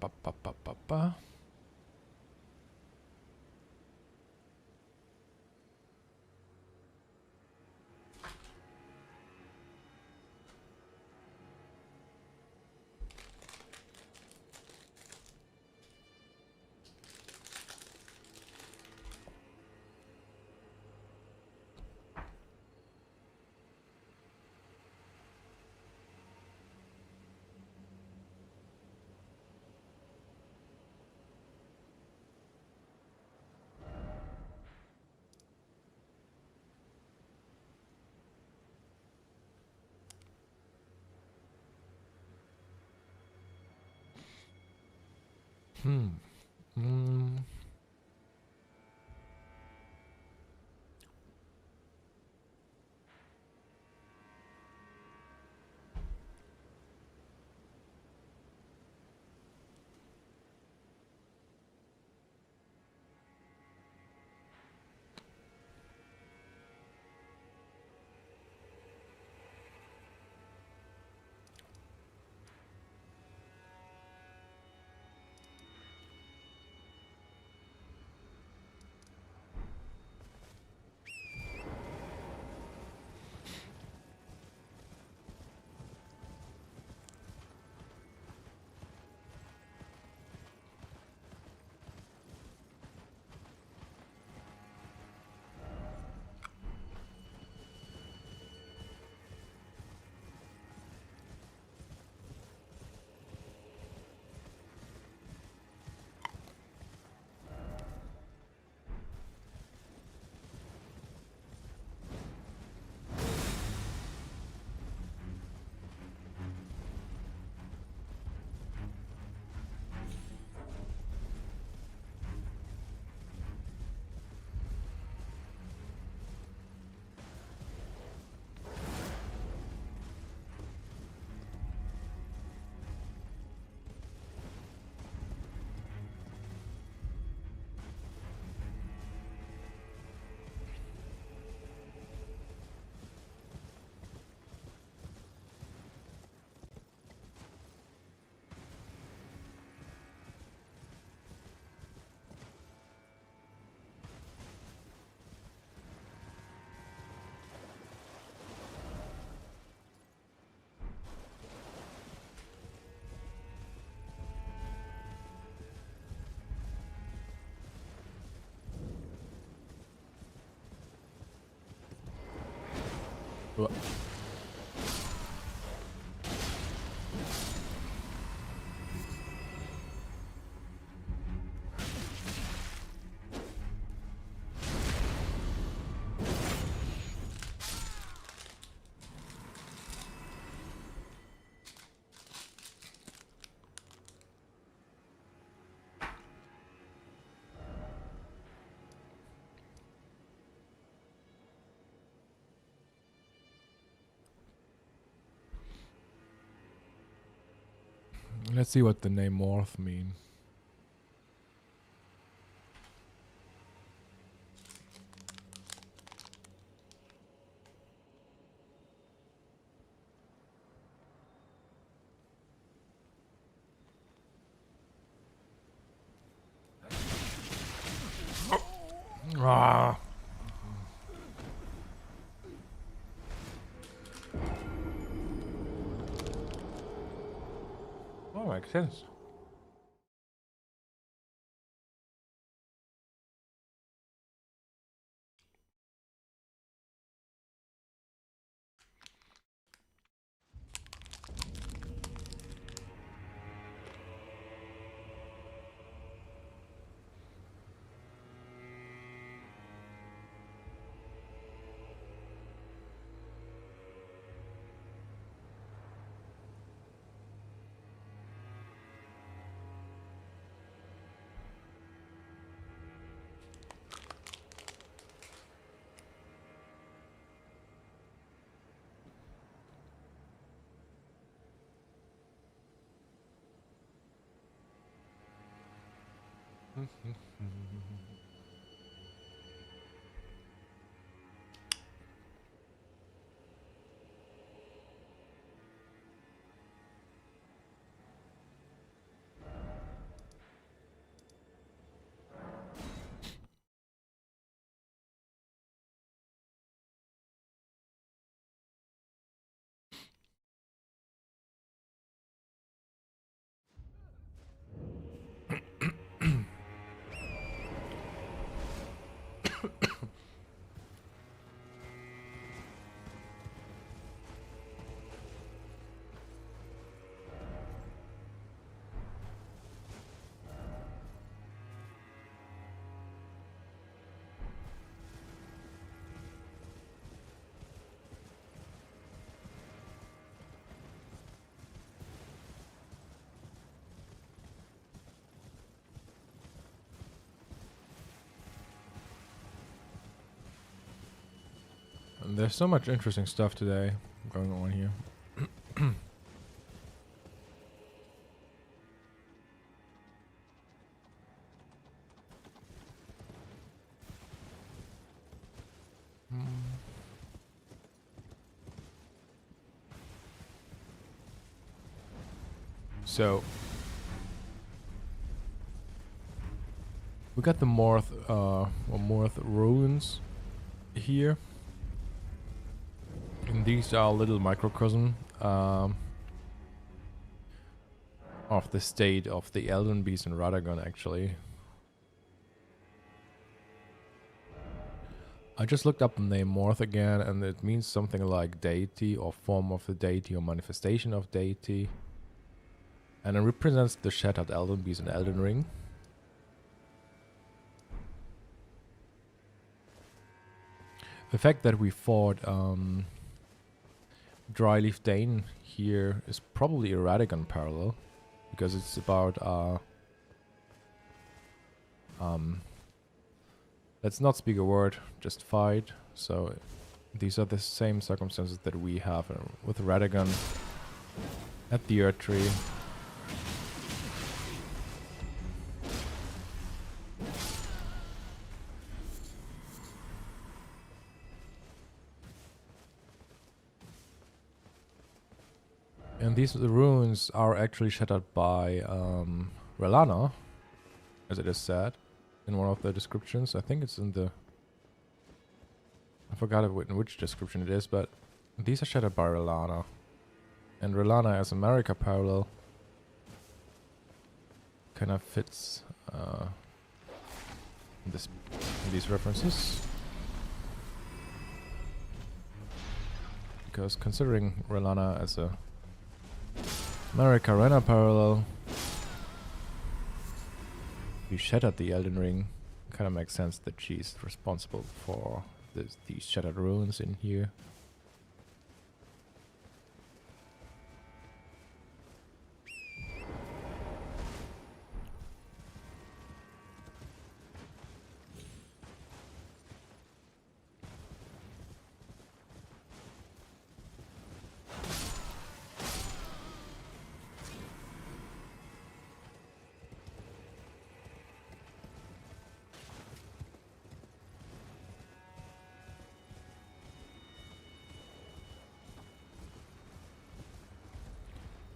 Ba-ba-ba-ba-ba-ba. Hmm. Mm. Well, let's see what the name morph mean. Ah. Oh, makes sense. There's so much interesting stuff today going on here. So we got the Morth ruins here. And these are a little microcosm of the state of the Elden Beast and Radagon, actually. I just looked up the name Morth again, and it means something like deity or form of the deity or manifestation of deity. And it represents the shattered Elden Beast and Elden Ring. The fact that we fought Dryleaf Dane here is probably a Radagon parallel, because it's about let's not speak a word, just fight. So these are the same circumstances that we have with Radagon at the Earth Tree. And these ruins are actually shattered by Relana, as it is said in one of the descriptions. I think it's in the... I forgot in which description it is, but these are shattered by Relana. And Relana as America parallel kind of fits in these references. Because considering Relana as a America Rena parallel, we shattered the Elden Ring. Kind of makes sense that she's responsible for these shattered ruins in here.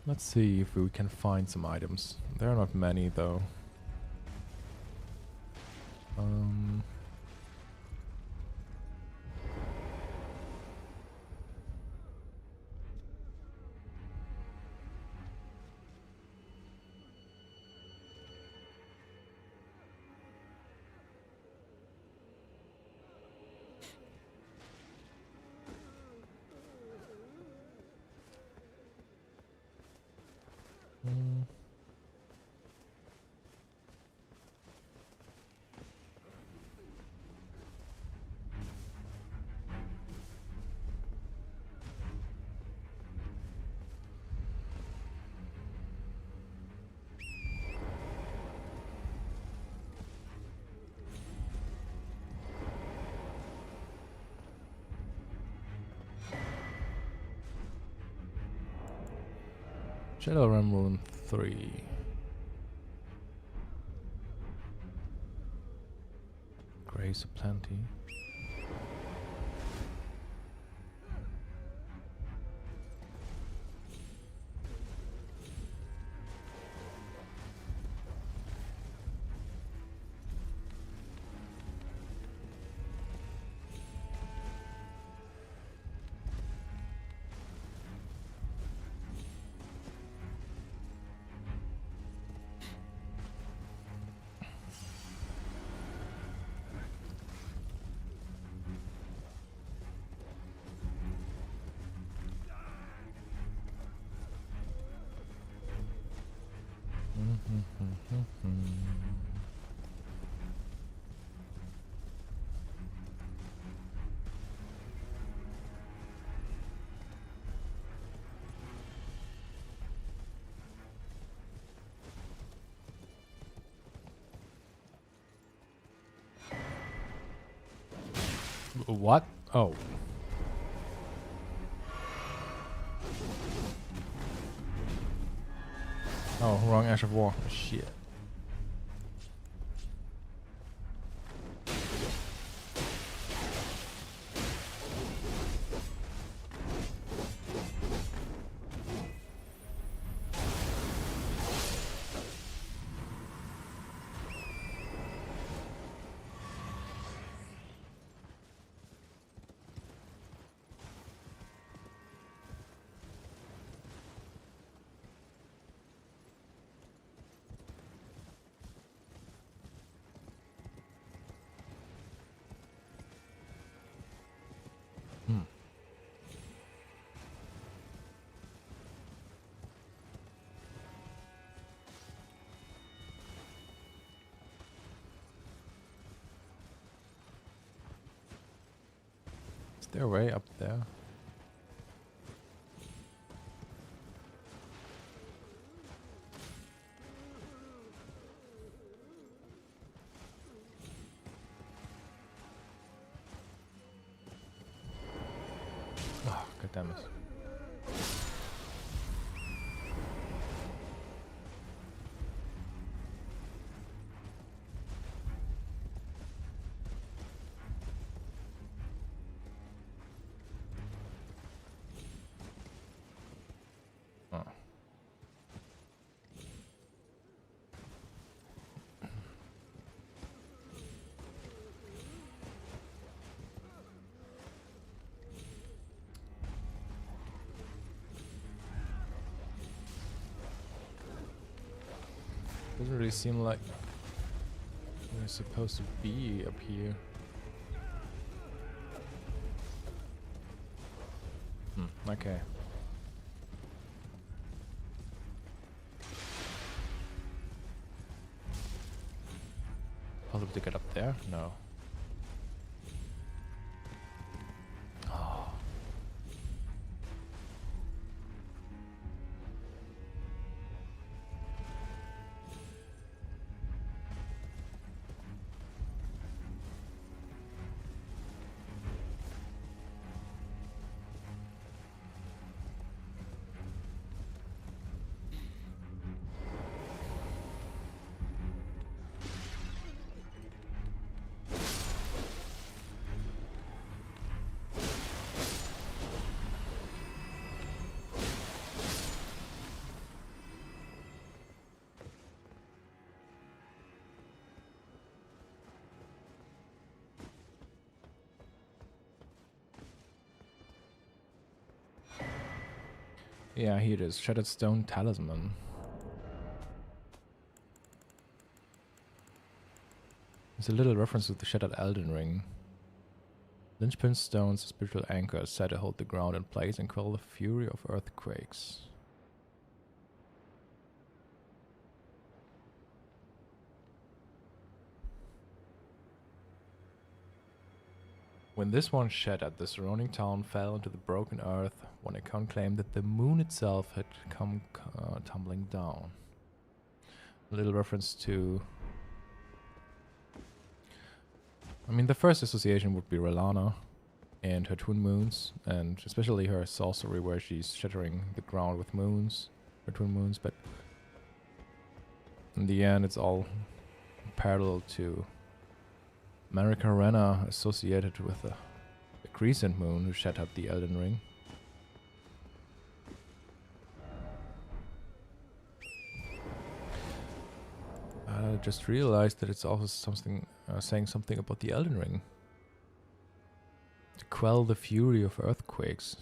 Let's see if we can find some items. There are not many though. Shadowrun Rune 3. Grace aplenty. What? Oh. Oh, wrong Ash of War. Shit. Hmm. Is there a way up there? Oh, god damn it. Oh. Doesn't really seem like we're supposed to be up here. Okay. Possible to get up there? No. Oh. Yeah, here it is. Shattered Stone Talisman. There's a little reference to the Shattered Elden Ring. Linchpin stones, spiritual anchors, said to hold the ground in place and quell the fury of earthquakes. When this one shattered, the surrounding town fell into the broken earth. One account claimed that the moon itself had come tumbling down. A little reference to... I mean, the first association would be Relana and her twin moons, and especially her sorcery where she's shattering the ground with moons, her twin moons, but in the end it's all parallel to Marika Renna associated with the Crescent Moon who shattered the Elden Ring. I just realized that it's also something saying something about the Elden Ring. To quell the fury of earthquakes.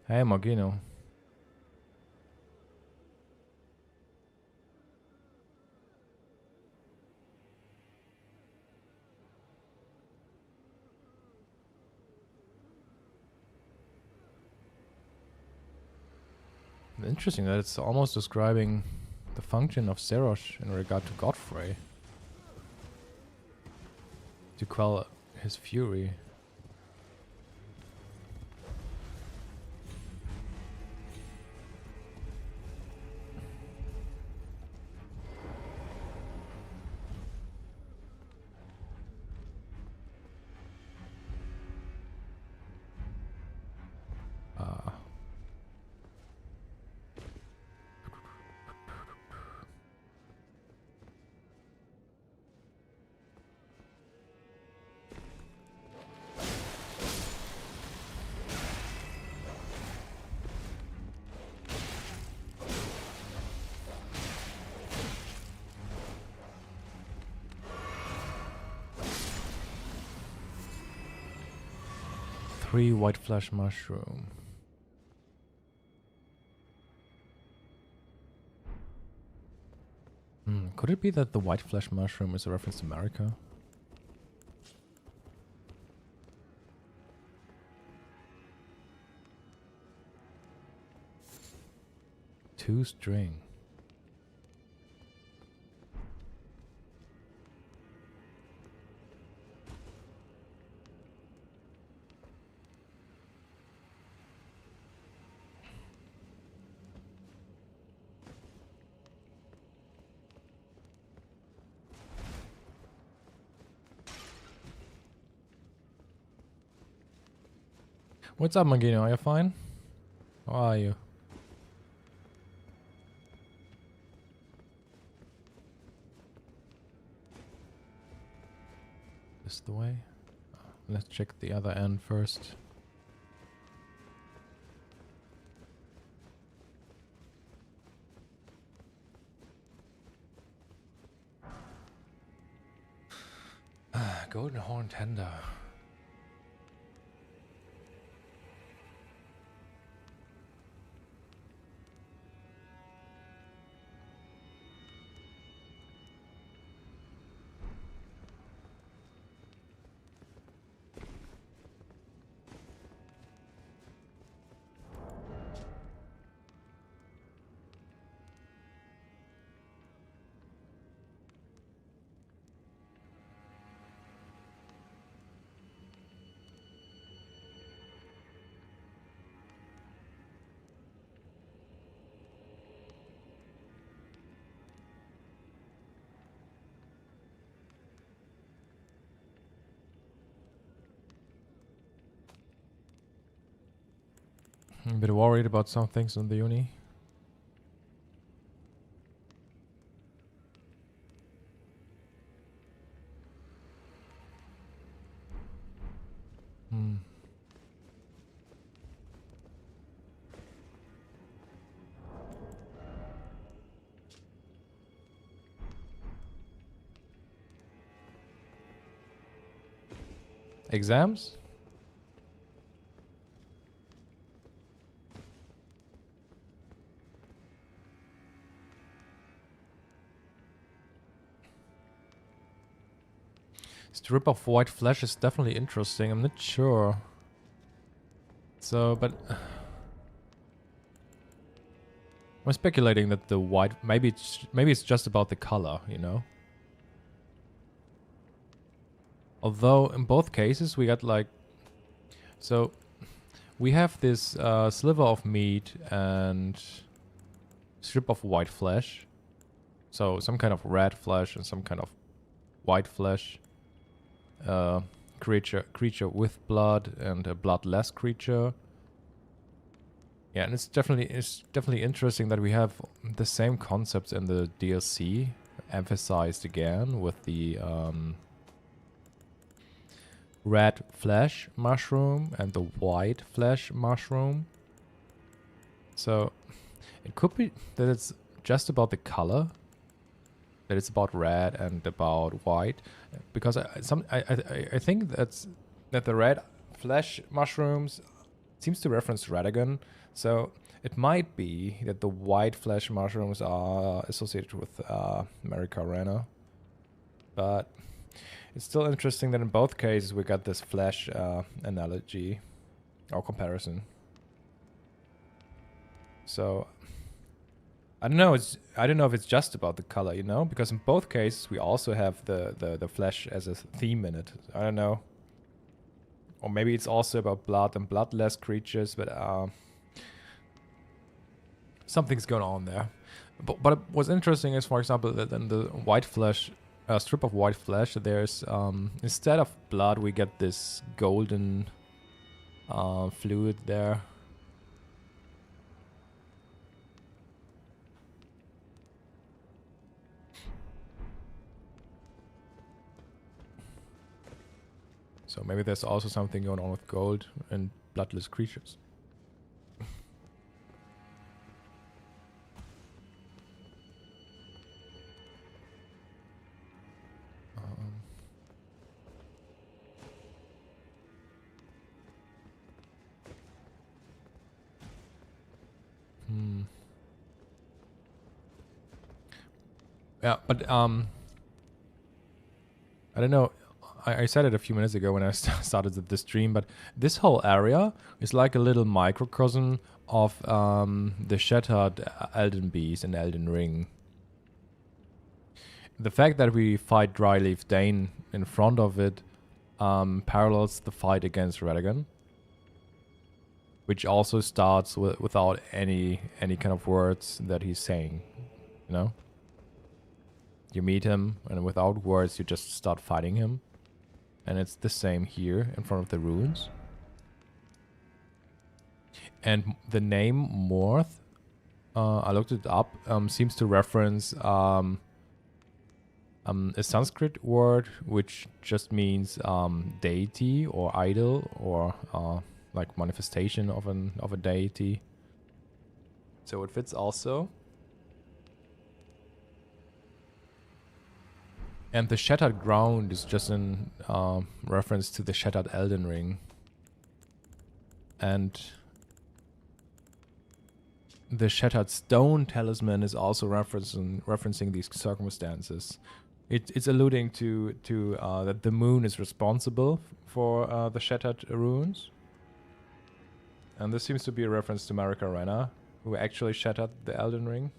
Hey, Morgino. Interesting that it's almost describing the function of Serosh in regard to Godfrey. To quell his fury. White flesh mushroom. Could it be that the white flesh mushroom is a reference to America? Two string. What's up, Mangino? Are you fine? How are you? This the way? Let's check the other end first. Golden horn tender. I'm a bit worried about some things in the uni. Exams? Strip of white flesh is definitely interesting. I'm not sure. So, but I'm speculating that the white maybe it's just about the color, you know. Although in both cases we got like, so we have this sliver of meat and strip of white flesh. So some kind of red flesh and some kind of white flesh. Creature with blood and a bloodless creature. Yeah, and it's definitely interesting that we have the same concepts in the DLC emphasized again with the red flesh mushroom and the white flesh mushroom. So it could be that it's just about the color, that it's about red and about white, because I think that the red flesh mushrooms seems to reference Radagon, so it might be that the white flesh mushrooms are associated with Americarena, but it's still interesting that in both cases we got this flesh analogy or comparison. So I don't know. I don't know if it's just about the color, you know, because in both cases we also have the flesh as a theme in it. I don't know, or maybe it's also about blood and bloodless creatures, but something's going on there. But what's interesting is, for example, that in the white flesh strip of white flesh, there's instead of blood we get this golden fluid there. So maybe there's also something going on with gold and bloodless creatures. Yeah, but I don't know. I said it a few minutes ago when I started the stream, but this whole area is like a little microcosm of the shattered Elden Beast and Elden Ring. The fact that we fight Dryleaf Dane in front of it parallels the fight against Radagon, which also starts without any kind of words that he's saying, you know? You meet him, and without words, you just start fighting him. And it's the same here in front of the ruins. And the name Morth, I looked it up, seems to reference a Sanskrit word which just means deity or idol or like manifestation of a deity. So it fits also. And the shattered ground is just in reference to the shattered Elden Ring. And the shattered stone talisman is also referencing these circumstances. It's alluding to that the moon is responsible for the shattered runes. And this seems to be a reference to Marika Rena, who actually shattered the Elden Ring.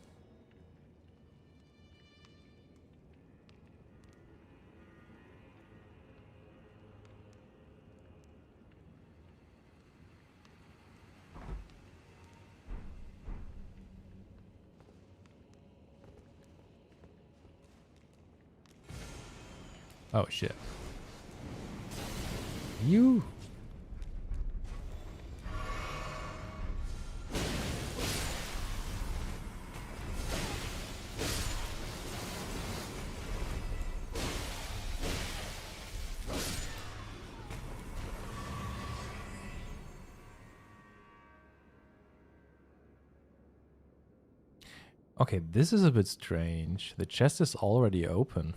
Oh shit. You. Okay, this is a bit strange. The chest is already open.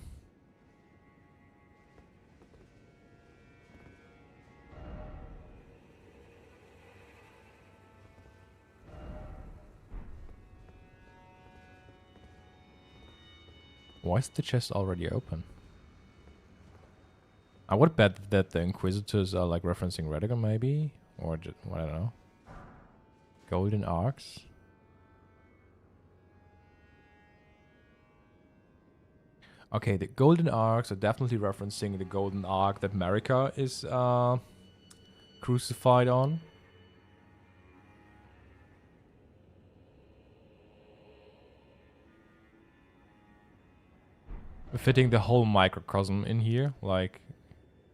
Why is the chest already open? I would bet that the Inquisitors are like referencing Radagon maybe? Or just, I don't know. Golden Arcs? Okay, the Golden Arcs are definitely referencing the Golden Arc that Marika is crucified on. Fitting the whole microcosm in here, like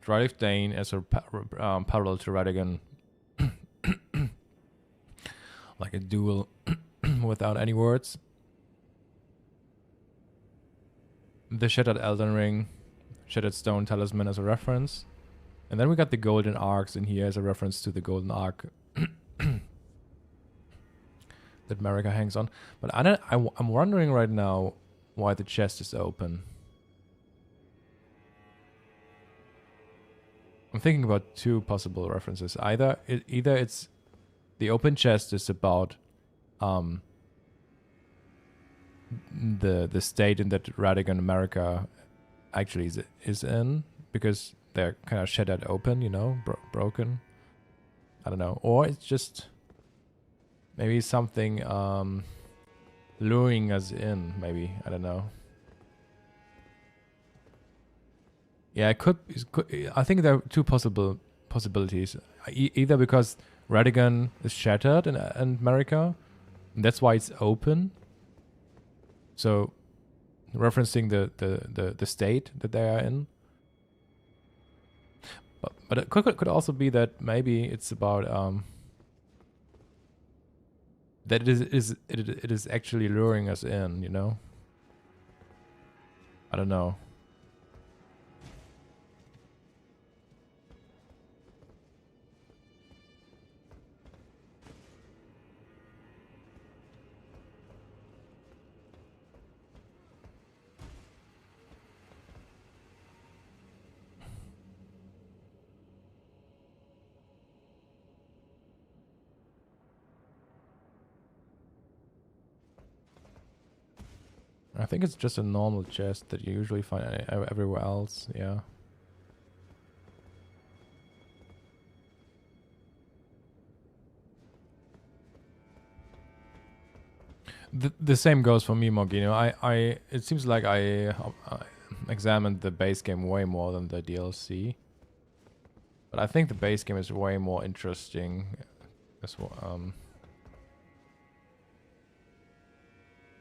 Dryleaf Dane as a parallel to Radagon. Like a duel without any words. The Shattered Elden Ring, Shattered Stone Talisman as a reference. And then we got the Golden Arcs in here as a reference to the Golden Arc that Marika hangs on. But I'm wondering right now why the chest is open. I'm thinking about two possible references. Either it's the open chest is about the state in that Radagon America actually is in, because they're kind of shattered open, you know, broken. I don't know. Or it's just maybe something luring us in, maybe. I don't know. Yeah, it could I think there are two possibilities. Either because Radagon is shattered in America, and that's why it's open. So, referencing the state that they are in. But it could also be that maybe it's about that it is actually luring us in, you know. I don't know. I think it's just a normal chest that you usually find everywhere else. Yeah. The same goes for me, Morgino. It seems like I examined the base game way more than the DLC. But I think the base game is way more interesting as well.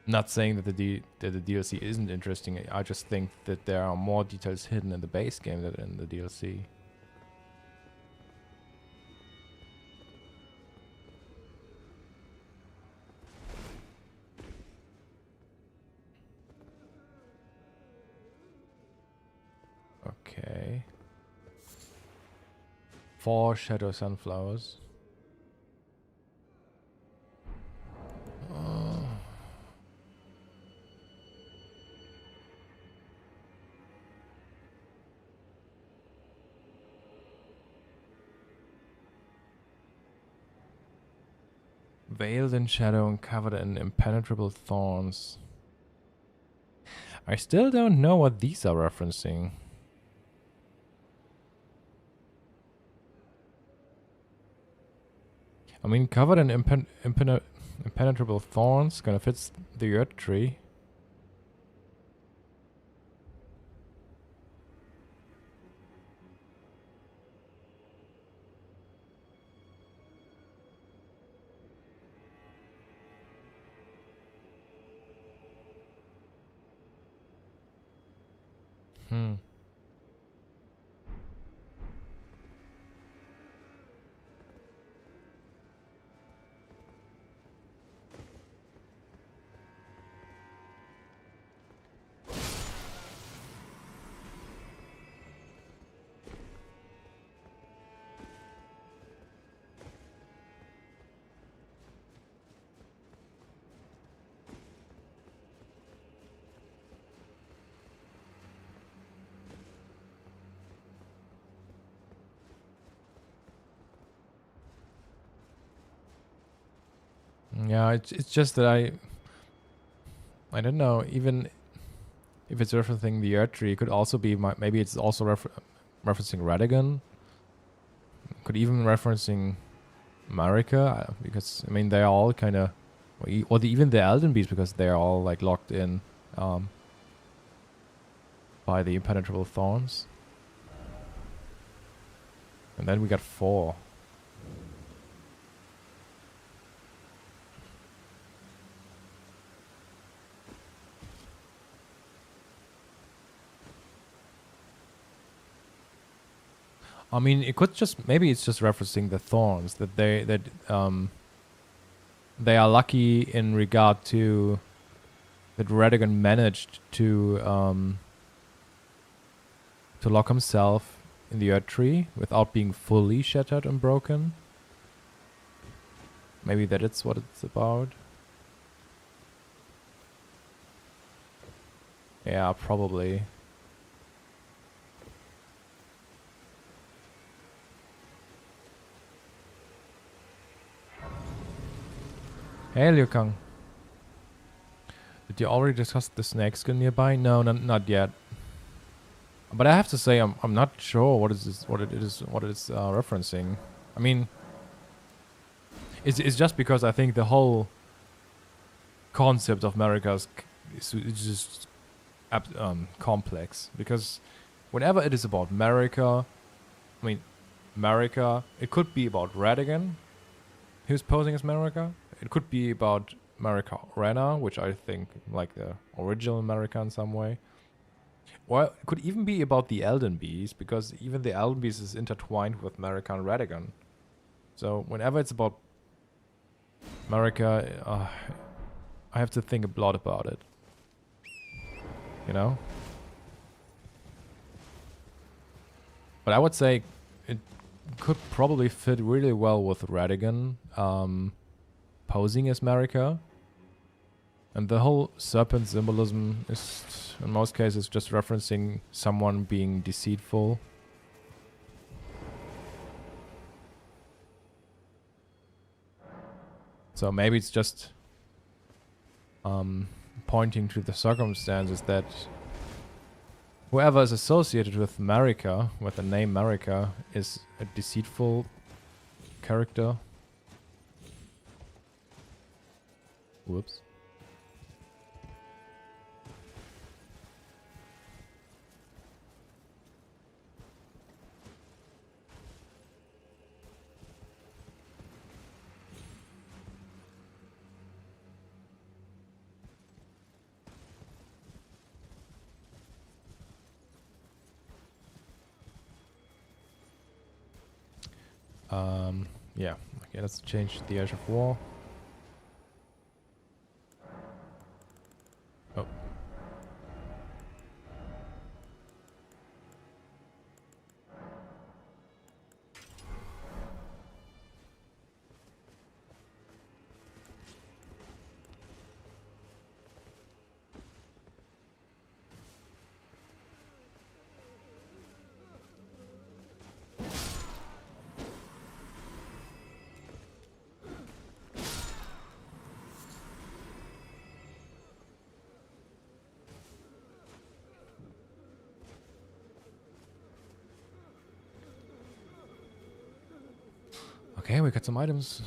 Not saying that the DLC isn't interesting. I just think that there are more details hidden in the base game than in the DLC. Okay. 4 shadow sunflowers. Veiled in shadow and covered in impenetrable thorns. I still don't know what these are referencing. I mean, covered in impenetrable thorns kind of fits the earth tree. Yeah, it's just that I don't know, even if it's referencing the earth tree, it could also be maybe it's also referencing Radigan. Could even referencing Marika, because I mean they are all kind of, or even the Elden Beast, because they are all like locked in by the impenetrable thorns. And then we got 4. I mean, it could just, maybe it's just referencing the thorns, that they are lucky in regard to that Radigan managed to lock himself in the earth tree without being fully shattered and broken. Maybe that is what it's about. Yeah, probably. Hey, Liu Kang. Did you already discuss the snake skin nearby? No, not yet. But I have to say, I'm not sure what it is referencing. I mean, it's just because I think the whole concept of America is just complex. Because whenever it is about America, I mean, America, it could be about Radigan, who's posing as America. It could be about Marika Rena, which I think like the original America in some way. Or it could even be about the Elden Beast, because even the Elden Beast is intertwined with Marika and Radigan. So whenever it's about Marika, I have to think a lot about it. You know? But I would say it could probably fit really well with Radigan. Posing as Marika, and the whole serpent symbolism is in most cases just referencing someone being deceitful. So maybe it's just pointing to the circumstances that whoever is associated with Marika, with the name Marika, is a deceitful character. Whoops. Yeah. Okay, let's change the edge of war. Oh. Okay, we got some items.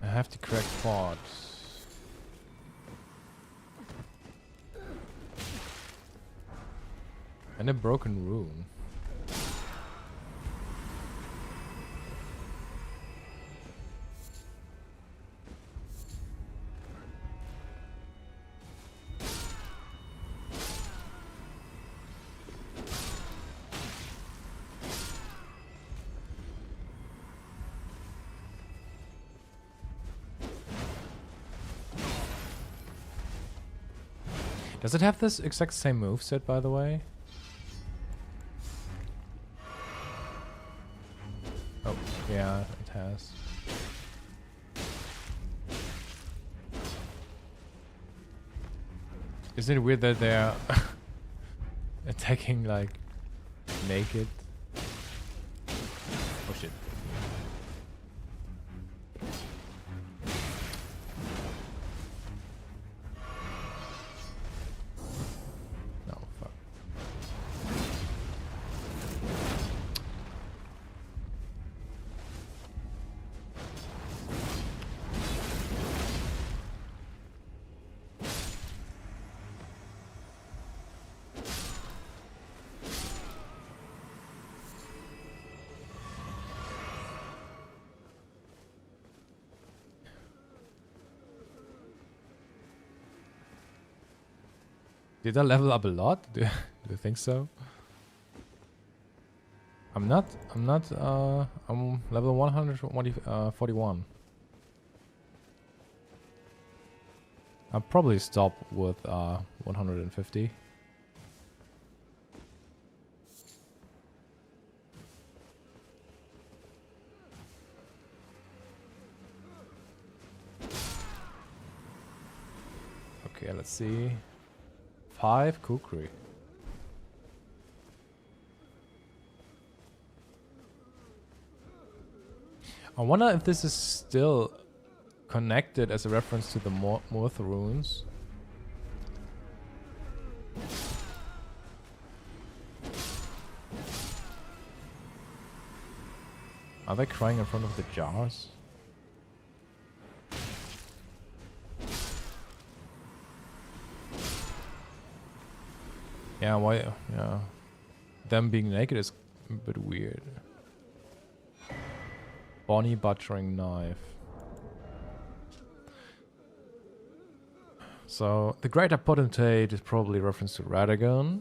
I have the correct part. And a broken rune. Does it have this exact same moveset, by the way? Oh, yeah, it has. Isn't it weird that they're attacking, like, naked? Oh shit. No, fuck. Did I level up a lot? Do you think so? I'm level 141. I'll probably stop with 150. Okay, let's see. 5 kukri. I wonder if this is still connected as a reference to the Morth runes. Are they crying in front of the jars? Yeah, why? Yeah. Them being naked is a bit weird. Bonnie butchering knife. So, the Greater Potentate is probably a reference to Radagon.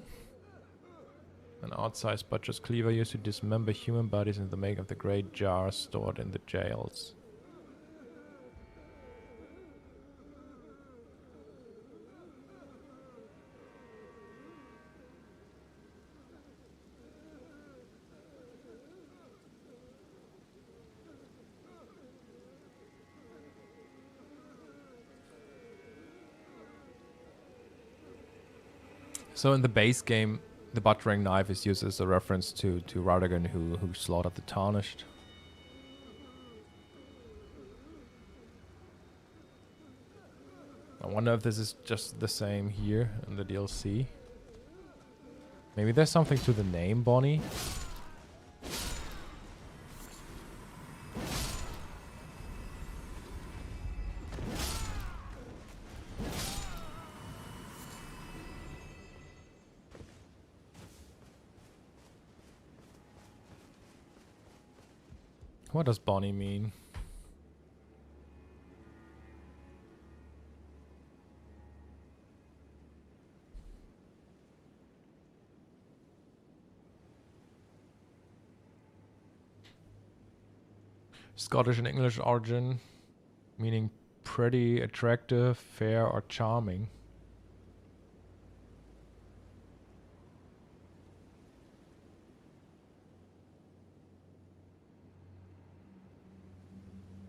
An odd-sized butcher's cleaver used to dismember human bodies in the make of the great jars stored in the jails. So in the base game, The butchering knife is used as a reference to Radagon who slaughtered the Tarnished. I wonder if this is just the same here in the DLC. Maybe there's something to the name Bonnie. What does Bonnie mean? Scottish and English origin, meaning pretty, attractive, fair, or charming.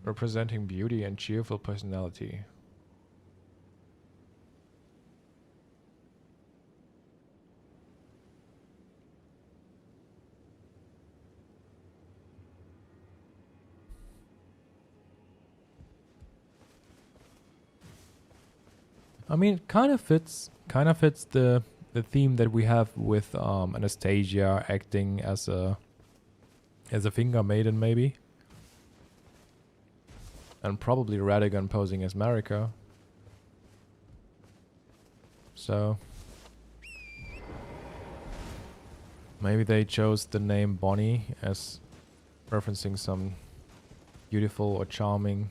Representing beauty and cheerful personality. I mean, it kind of fits the theme that we have with Anastasia acting as a finger maiden, maybe. And probably Radagon posing as Marika. So maybe they chose the name Bonnie as referencing some beautiful or charming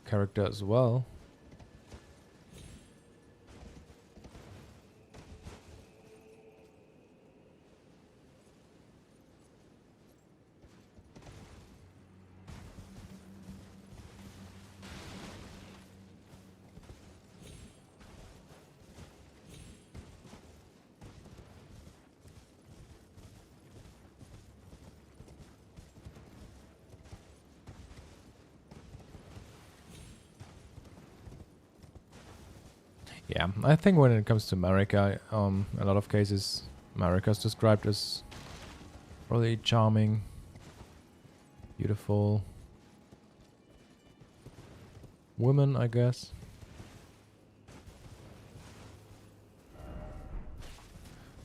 character as well. Yeah, I think when it comes to Marika, a lot of cases, Marika is described as really charming, beautiful woman, I guess.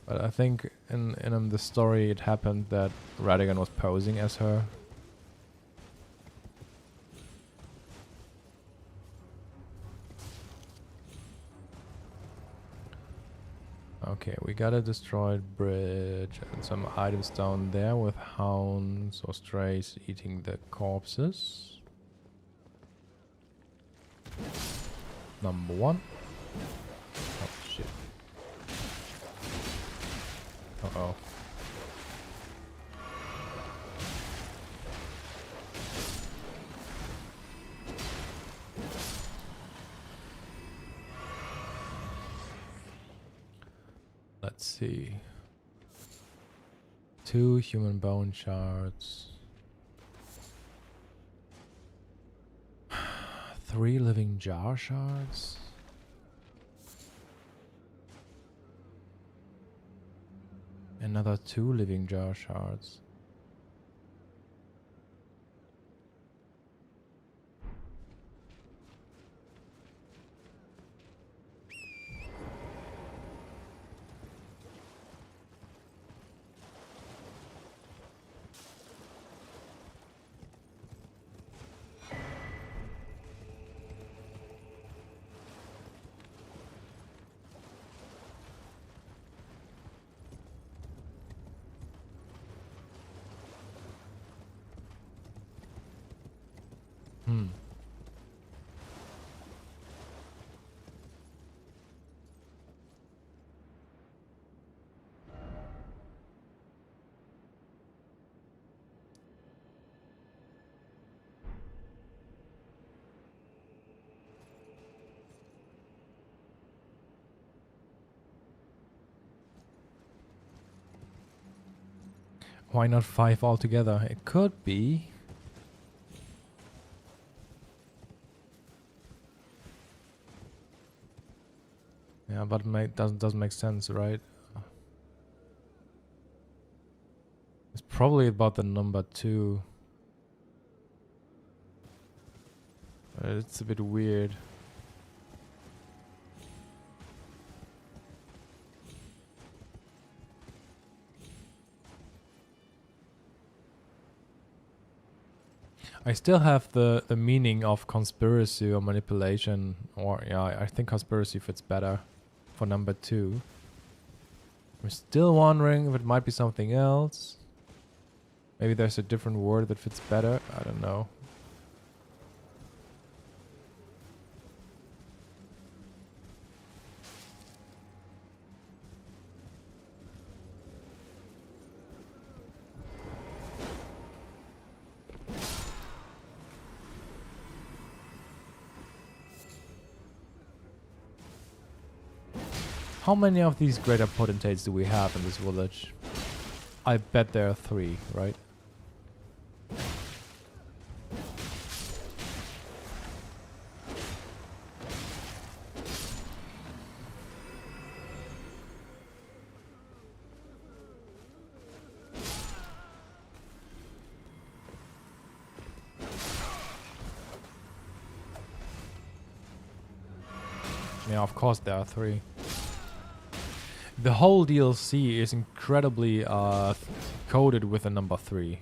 But I think in the story it happened that Radagon was posing as her. Okay, we got a destroyed bridge and some items down there with hounds or strays eating the corpses. Number 1. Oh shit. Uh-oh. Let's see. 2 human bone shards. 3 living jar shards. Another 2 living jar shards. Why not 5 altogether? It could be. Yeah, but doesn't make sense, right? It's probably about the number 2. It's a bit weird. I still have the meaning of conspiracy or manipulation, or yeah, I think conspiracy fits better for number 2. I'm still wondering if it might be something else. Maybe there's a different word that fits better. I don't know. How many of these greater potentates do we have in this village? I bet there are 3, right? Yeah, of course there are 3. The whole DLC is incredibly coded with the number 3.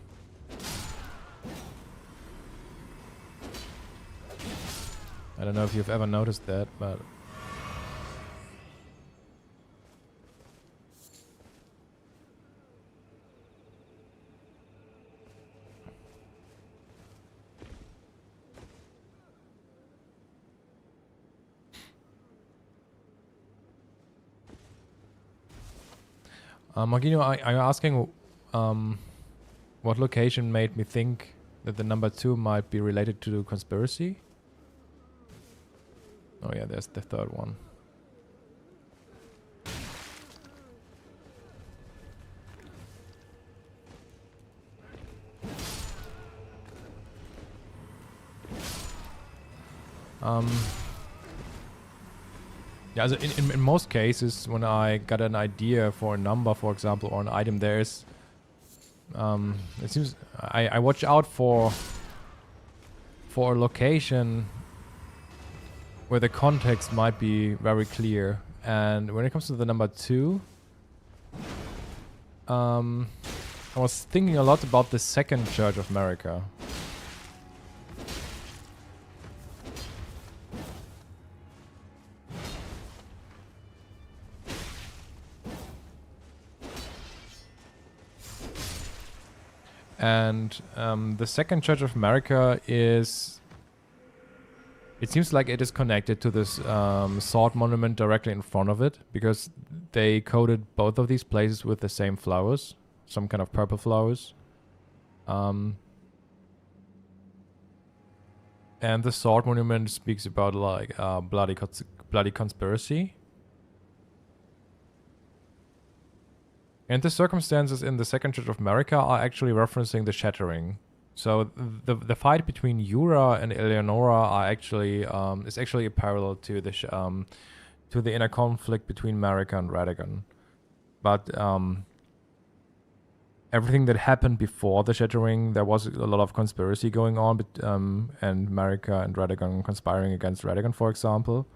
I don't know if you've ever noticed that, but... Magino, I'm asking what location made me think that the number 2 might be related to the conspiracy? Oh yeah, there's the third one. Yeah, so in most cases, when I got an idea for a number, for example, or an item, there's... it seems... I watch out for a location where the context might be very clear. And when it comes to the number 2... I was thinking a lot about the Second Church of America. And the Second Church of America is... It seems like it is connected to this sword monument directly in front of it, because they coated both of these places with the same flowers, some kind of purple flowers. And the sword monument speaks about like bloody conspiracy. And the circumstances in the Second Church of America are actually referencing the Shattering. So the fight between Yura and Eleonora are actually is actually a parallel to the inner conflict between Marika and Radagon. But everything that happened before the Shattering, there was a lot of conspiracy going on, and Marika and Radagon conspiring against Radagon, for example,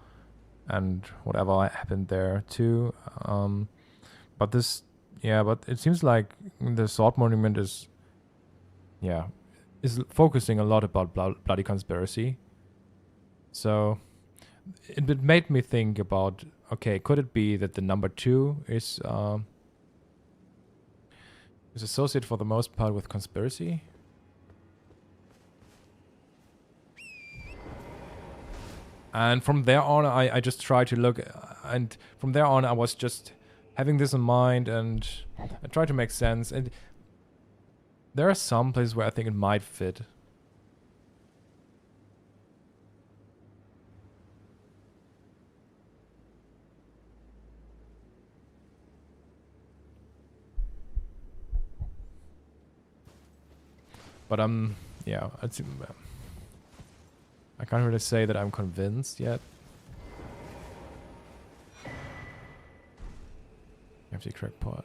and whatever happened there too. But this. Yeah, but it seems like the Sword Monument is focusing a lot about bloody conspiracy. So it made me think about, okay, could it be that the number 2 is associated for the most part with conspiracy? And from there on, I just tried to look, and from there on, I was just having this in mind, and I try to make sense. And there are some places where I think it might fit. But yeah, I can't really say that I'm convinced yet. Empty crackpot.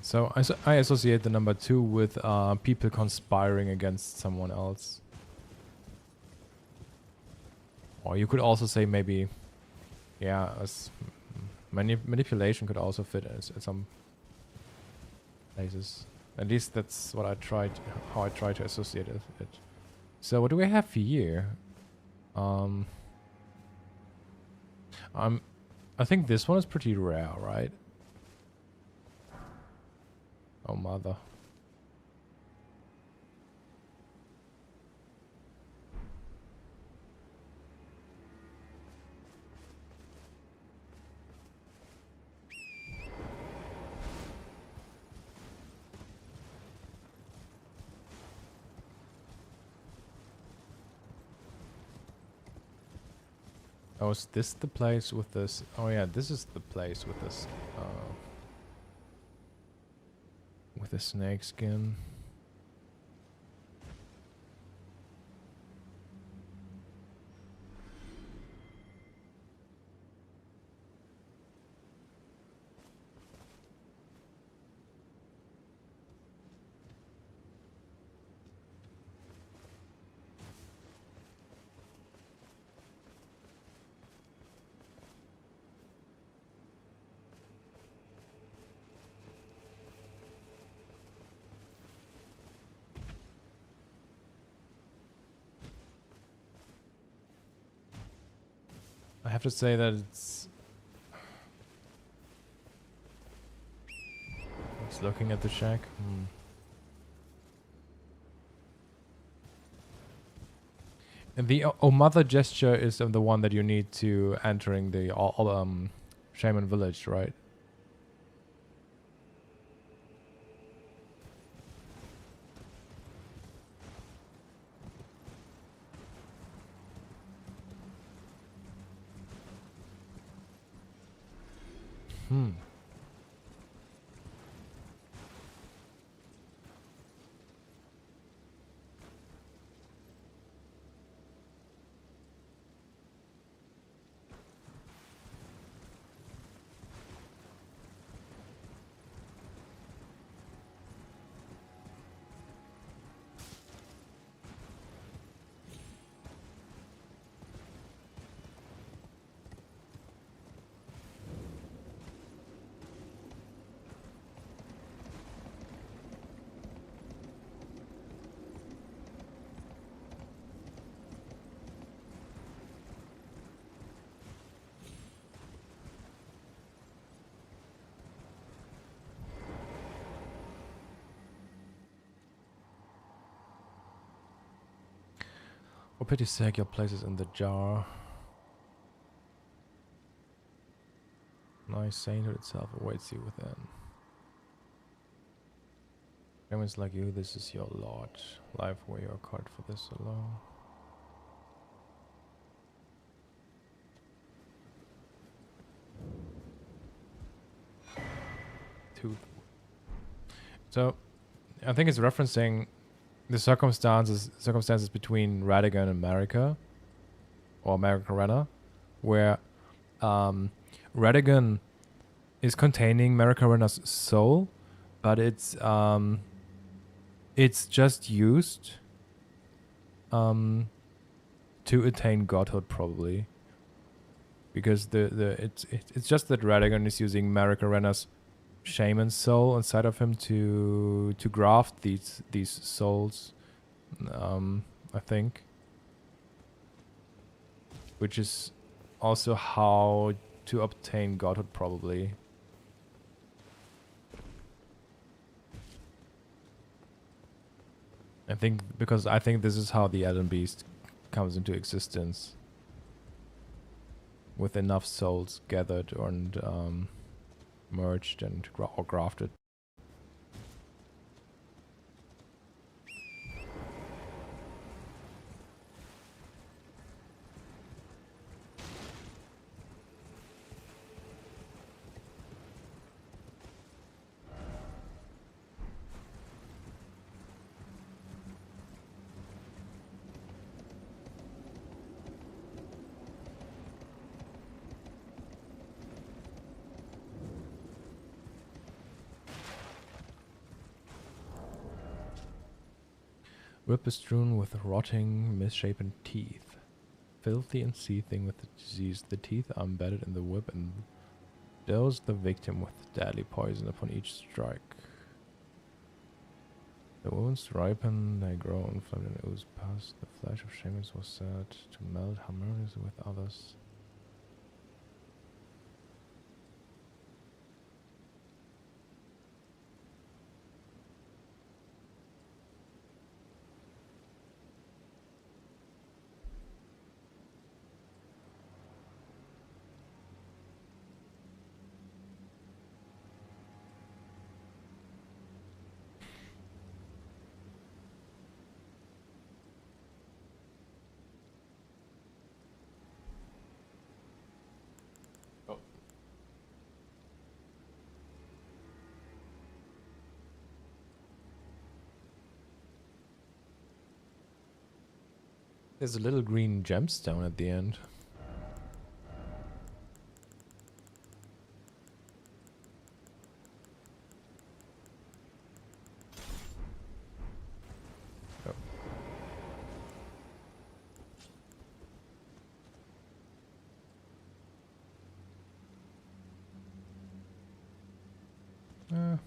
So I associate the number 2 with people conspiring against someone else. Or you could also say maybe, yeah, as manipulation could also fit at some places. At least that's what how I try to associate it. So what do we have here? I think this one is pretty rare, right? Oh mother. Oh, is this the place with this? Oh yeah, this is the place with this, with the snake skin. I have to say that it's looking at the shack. And the oh mother gesture is the one that you need to entering the shaman village, right? For pity's sake, your place is in the jar. Nice sainthood itself awaits you within. Humans like you, this is your lot. Life where you are caught for this alone. So, I think it's referencing the circumstances between Radigan and America, or America Renner, where Radigan is containing America Renner's soul, but it's just used to attain godhood, probably, because it's just that Radigan is using America Renner's shaman soul inside of him to graft these souls, I think, which is also how to obtain godhood, probably. I think this is how the Elden Beast comes into existence. With enough souls gathered and merged and or grafted. Whip is strewn with rotting, misshapen teeth. Filthy and seething with the disease, the teeth are embedded in the whip and dose the victim with deadly poison upon each strike. The wounds ripen, they grow inflamed and ooze pus. The flesh of shamans was said to melt harmoniously with others. There's a little green gemstone at the end. Oh.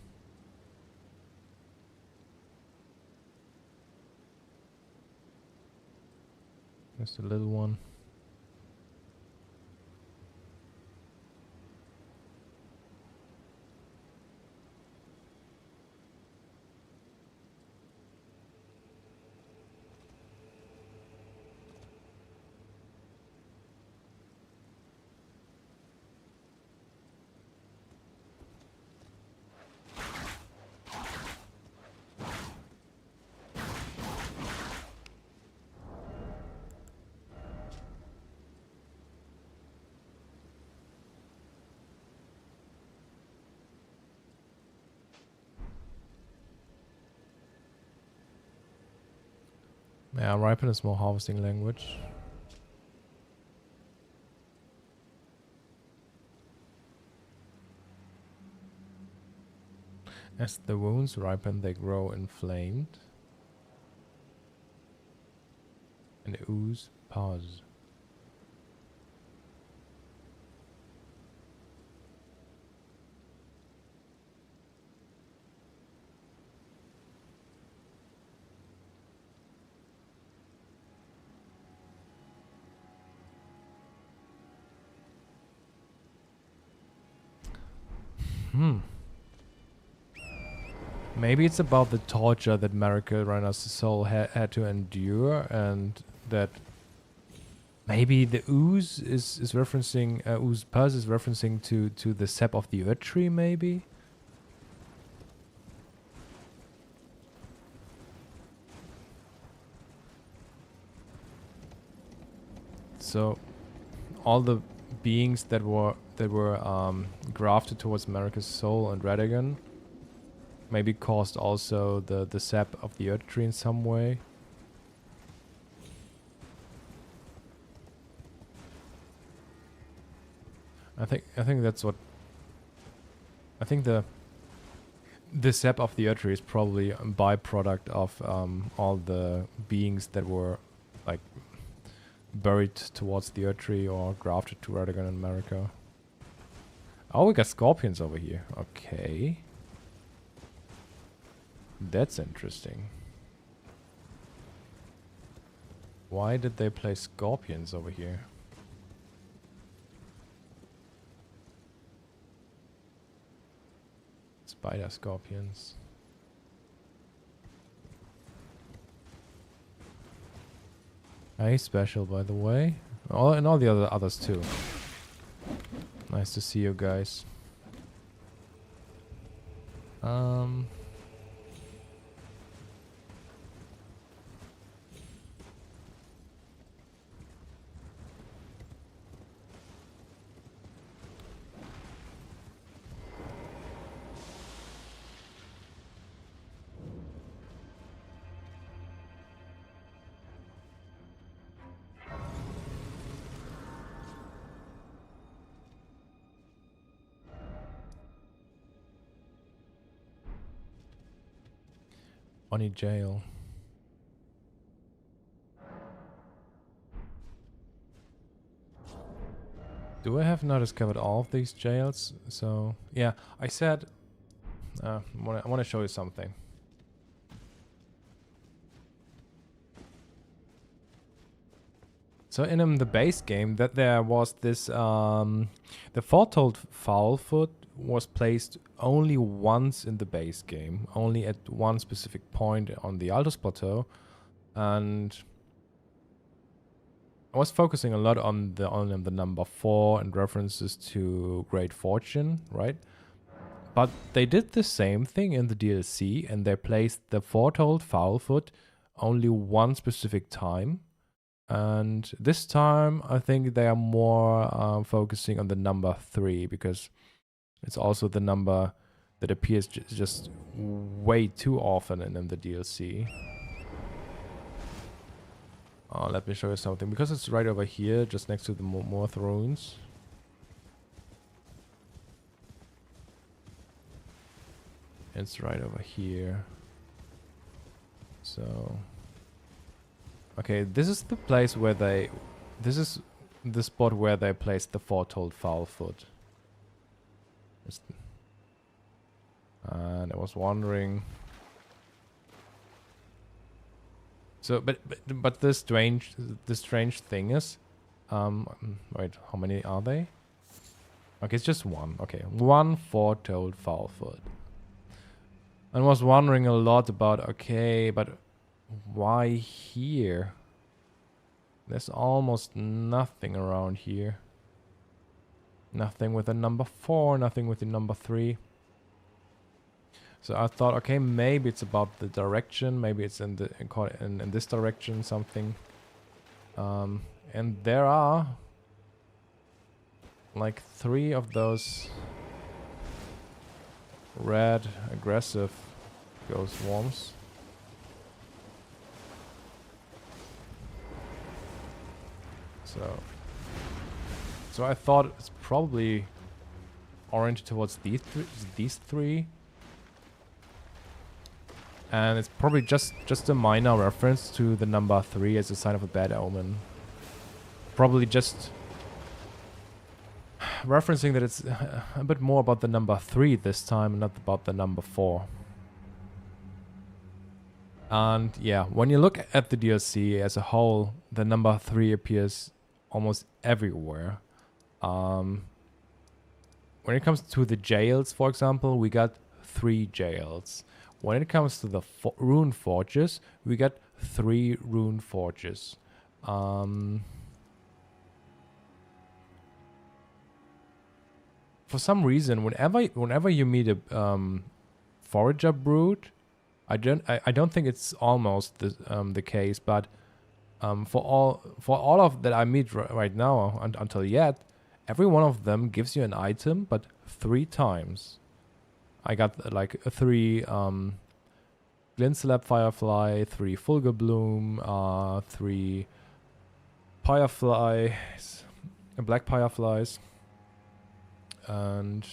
Just a little one. Yeah, ripen is more harvesting language. As the wounds ripen, they grow inflamed and ooze pus. Maybe it's about the torture that Marika's soul had to endure, and that maybe the ooze is referencing ooze pus is referencing to the sap of the earth tree, maybe. So all the beings that were grafted towards Marika's soul and Radagon maybe caused also the sap of the earth tree in some way. I think that's what I think the sap of the earth tree is probably a byproduct of all the beings that were like buried towards the earth tree or grafted to Radagon and Marika. Oh, we got scorpions over here. Okay. That's interesting. Why did they place scorpions over here? Spider scorpions. A special, by the way. All and all the others too. Nice to see you guys. Bonnie jail. Do I have now discovered all of these jails? So yeah, I said I want to show you something. So in the base game, that there was this the foretold foul foot was placed only once in the base game, only at one specific point on the Altus Plateau, and I was focusing a lot on the number 4 and references to Great Fortune, right? But they did the same thing in the DLC, and they placed the foretold foul foot only one specific time. And this time, I think they are more focusing on the number 3, because it's also the number that appears just way too often in the DLC. Let me show you something, because it's right over here, just next to the Morth ruins. It's right over here. So... okay, this is the place where they... this is the spot where they placed the foretold foul foot. And I was wondering... so, but the strange thing is... wait, how many are they? Okay, it's just one. Okay, one foretold foul foot. And was wondering a lot about, okay, but why here? There's almost nothing around here. Nothing with a number 4, nothing with the number 3. So I thought, okay, maybe it's about the direction, maybe it's in this direction, something. And there are like 3 of those red aggressive ghost worms. So I thought it's probably oriented towards these three. And it's probably just a minor reference to the number 3 as a sign of a bad omen. Probably just referencing that it's a bit more about the number 3 this time, not about the number 4. And yeah, when you look at the DLC as a whole, the number 3 appears almost everywhere. When it comes to the jails, for example, we got 3 jails. When it comes to the rune forges, we got 3 rune forges. For some reason, whenever you meet a forager brood, I don't think it's almost the case, but for all of that I meet right now until yet, every one of them gives you an item, but 3 times. I got like 3 Glintslab Firefly, 3 Fulgur Bloom, 3 Fireflies, Black Fireflies, and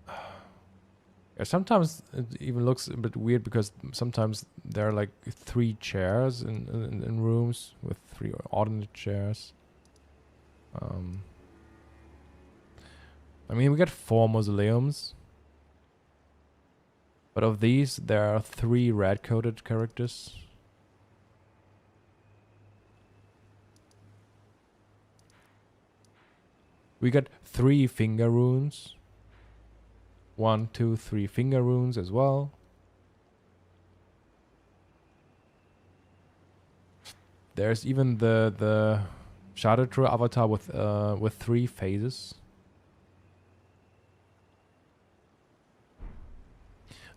yeah, sometimes it even looks a bit weird because sometimes there are like 3 chairs in rooms with 3 alternate chairs. I mean, we got 4 mausoleums. But of these, there are 3 red-coded characters. We got 3 finger runes. 1, 2, 3 finger runes as well. There's even the Shadow True avatar with 3 phases.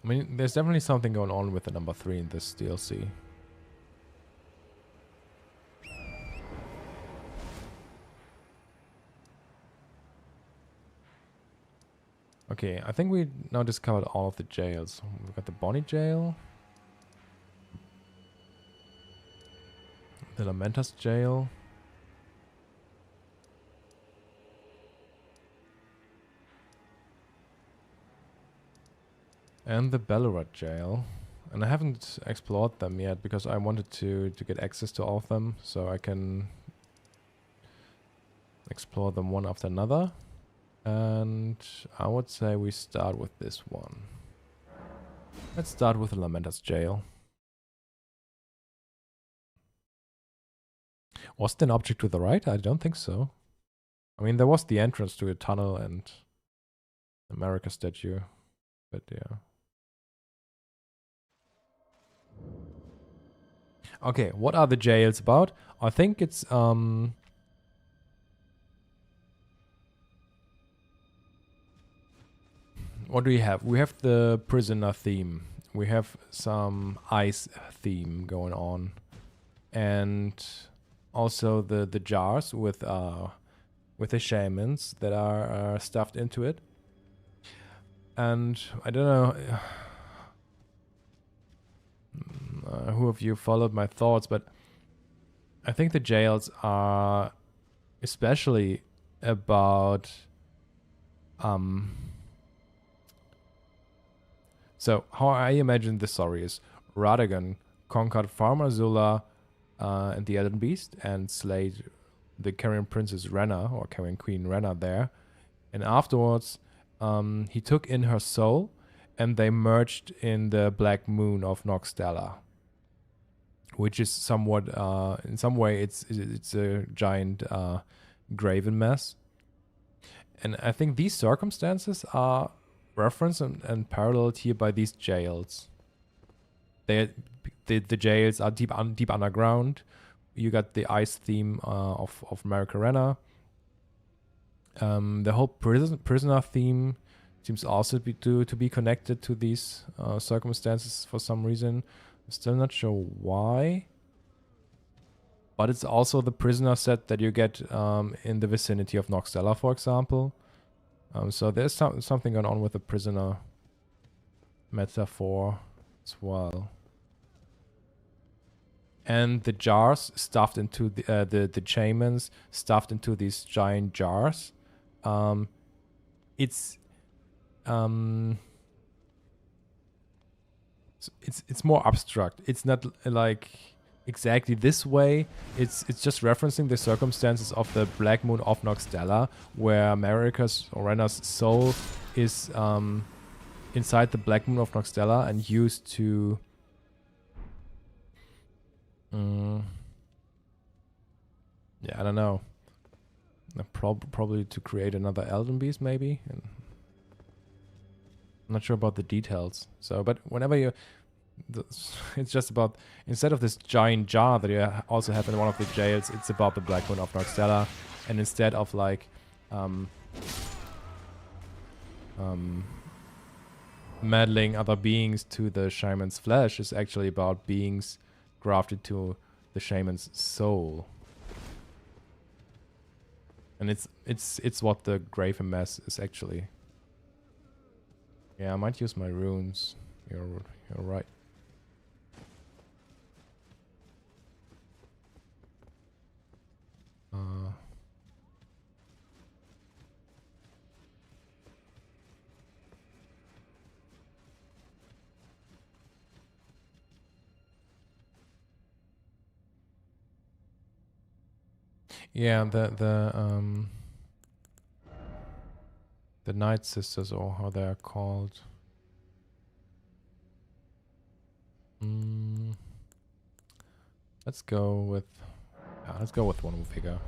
I mean, there's definitely something going on with the number 3 in this DLC. Okay, I think we now discovered all of the jails. We've got the Bonnie jail, the Lamentas jail, and the Ballarat jail. And I haven't explored them yet because I wanted to get access to all of them so I can explore them one after another. And I would say we start with this one. Let's start with the Lamentas jail. Was there an object to the right? I don't think so. I mean, there was the entrance to a tunnel and America statue, but yeah. Okay, what are the jails about? I think it's what do we have? We have the prisoner theme. We have some ice theme going on. And also the jars with the shamans that are stuffed into it. And I don't know who of you followed my thoughts, but I think the jails are especially about so how I imagine the story is Radagon conquered Farmer Zula and the Elden Beast and slayed the Carrion Princess Renna or Carrion Queen Renna there, and afterwards he took in her soul and they merged in the Black Moon of Noxtella, which is somewhat in some way it's a giant graven mass. And I think these circumstances are referenced and paralleled here by these jails. The jails are deep underground. You got the ice theme of Maricarena. The whole prisoner theme seems also to be connected to these circumstances for some reason. I'm still not sure why. But it's also the prisoner set that you get in the vicinity of Noxtella, for example. So there's something going on with the prisoner metaphor as well. And the jars stuffed into the shamans stuffed into these giant jars. It's more abstract. It's not like exactly this way. It's just referencing the circumstances of the Black Moon of Noxtella, where America's or Renna's soul is inside the Black Moon of Noxtella and used to yeah, I don't know. Probably to create another Elden Beast, maybe. And I'm not sure about the details. So, but whenever you, it's just about, instead of this giant jar that you also have in one of the jails, it's about the Black Moon of Noxtella, and instead of like meddling other beings to the shaman's flesh, is actually about beings grafted to the shaman's soul. And it's what the Graven Mass is actually. Yeah, I might use my runes. You're right. Yeah, the Night Sisters, or how they are called. Let's go with one figure.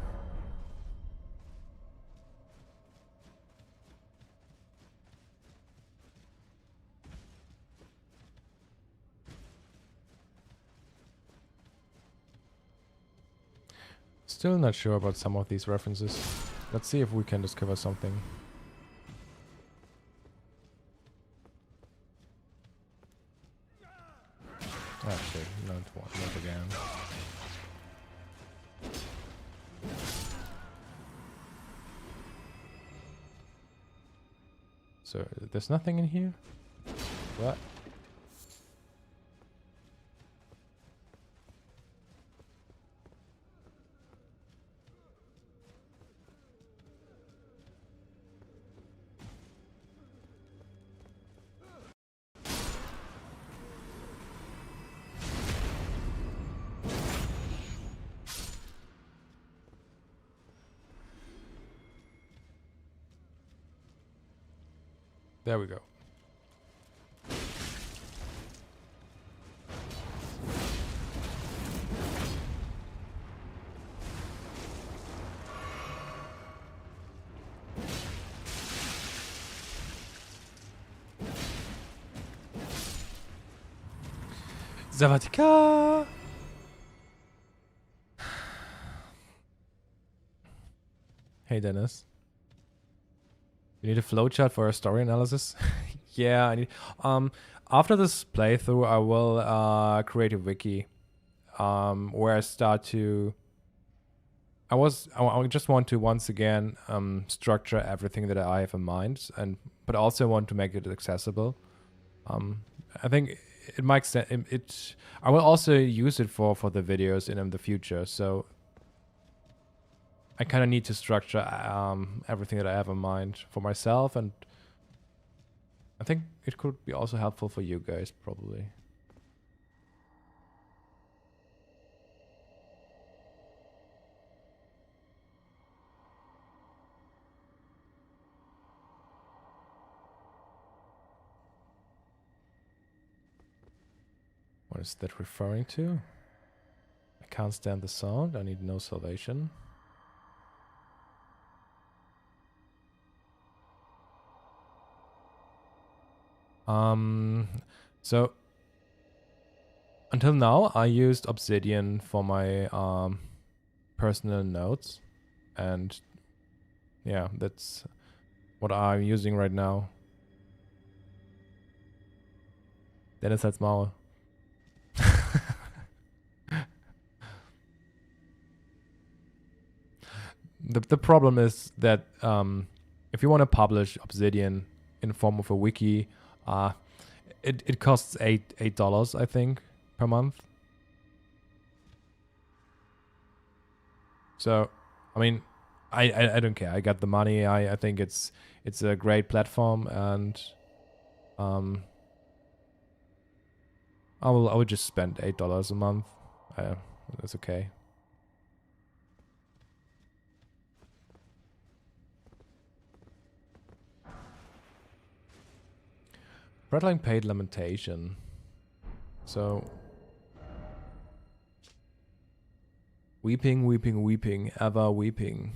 Still not sure about some of these references. Let's see if we can discover something. Oh shit, not again. So, there's nothing in here? What? There we go. Savatika! Hey Dennis. You need a flowchart for a story analysis? Yeah, I need. After this playthrough, I will create a wiki, where I start to. I just want to once again structure everything that I have in mind, but also want to make it accessible. I think it might extend it. I will also use it for the videos in the future. So I kind of need to structure everything that I have in mind for myself, and I think it could be also helpful for you guys, probably. What is that referring to? I can't stand the sound. I need no salvation. So until now, I used Obsidian for my personal notes, and yeah, that's what I'm using right now. Dennis als Maul. The problem is that if you want to publish Obsidian in form of a wiki, it costs $8 I think per month. So I mean, I don't care. I got the money. I think it's a great platform, and I will just spend $8 a month. That's okay. Rattling paid lamentation. So weeping, weeping, weeping, ever weeping.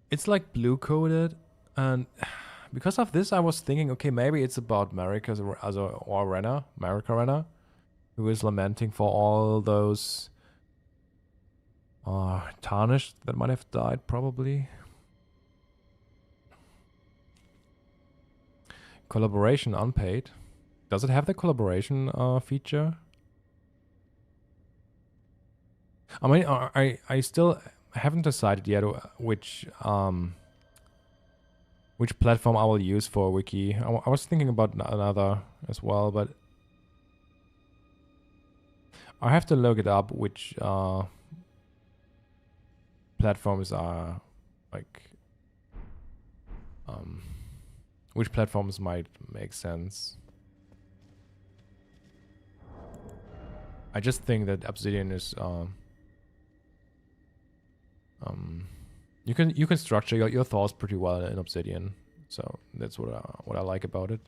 It's like blue coded, and because of this, I was thinking, okay, maybe it's about Marika or Renna, Marika Renna, who is lamenting for all those tarnished that might have died, probably. Collaboration unpaid. Does it have the collaboration feature? I mean, I still haven't decided yet which platform I will use for a wiki. I was thinking about another as well, but I have to look it up which platforms are like which platforms might make sense. I just think that Obsidian is you can structure your thoughts pretty well in Obsidian, so that's what I like about it.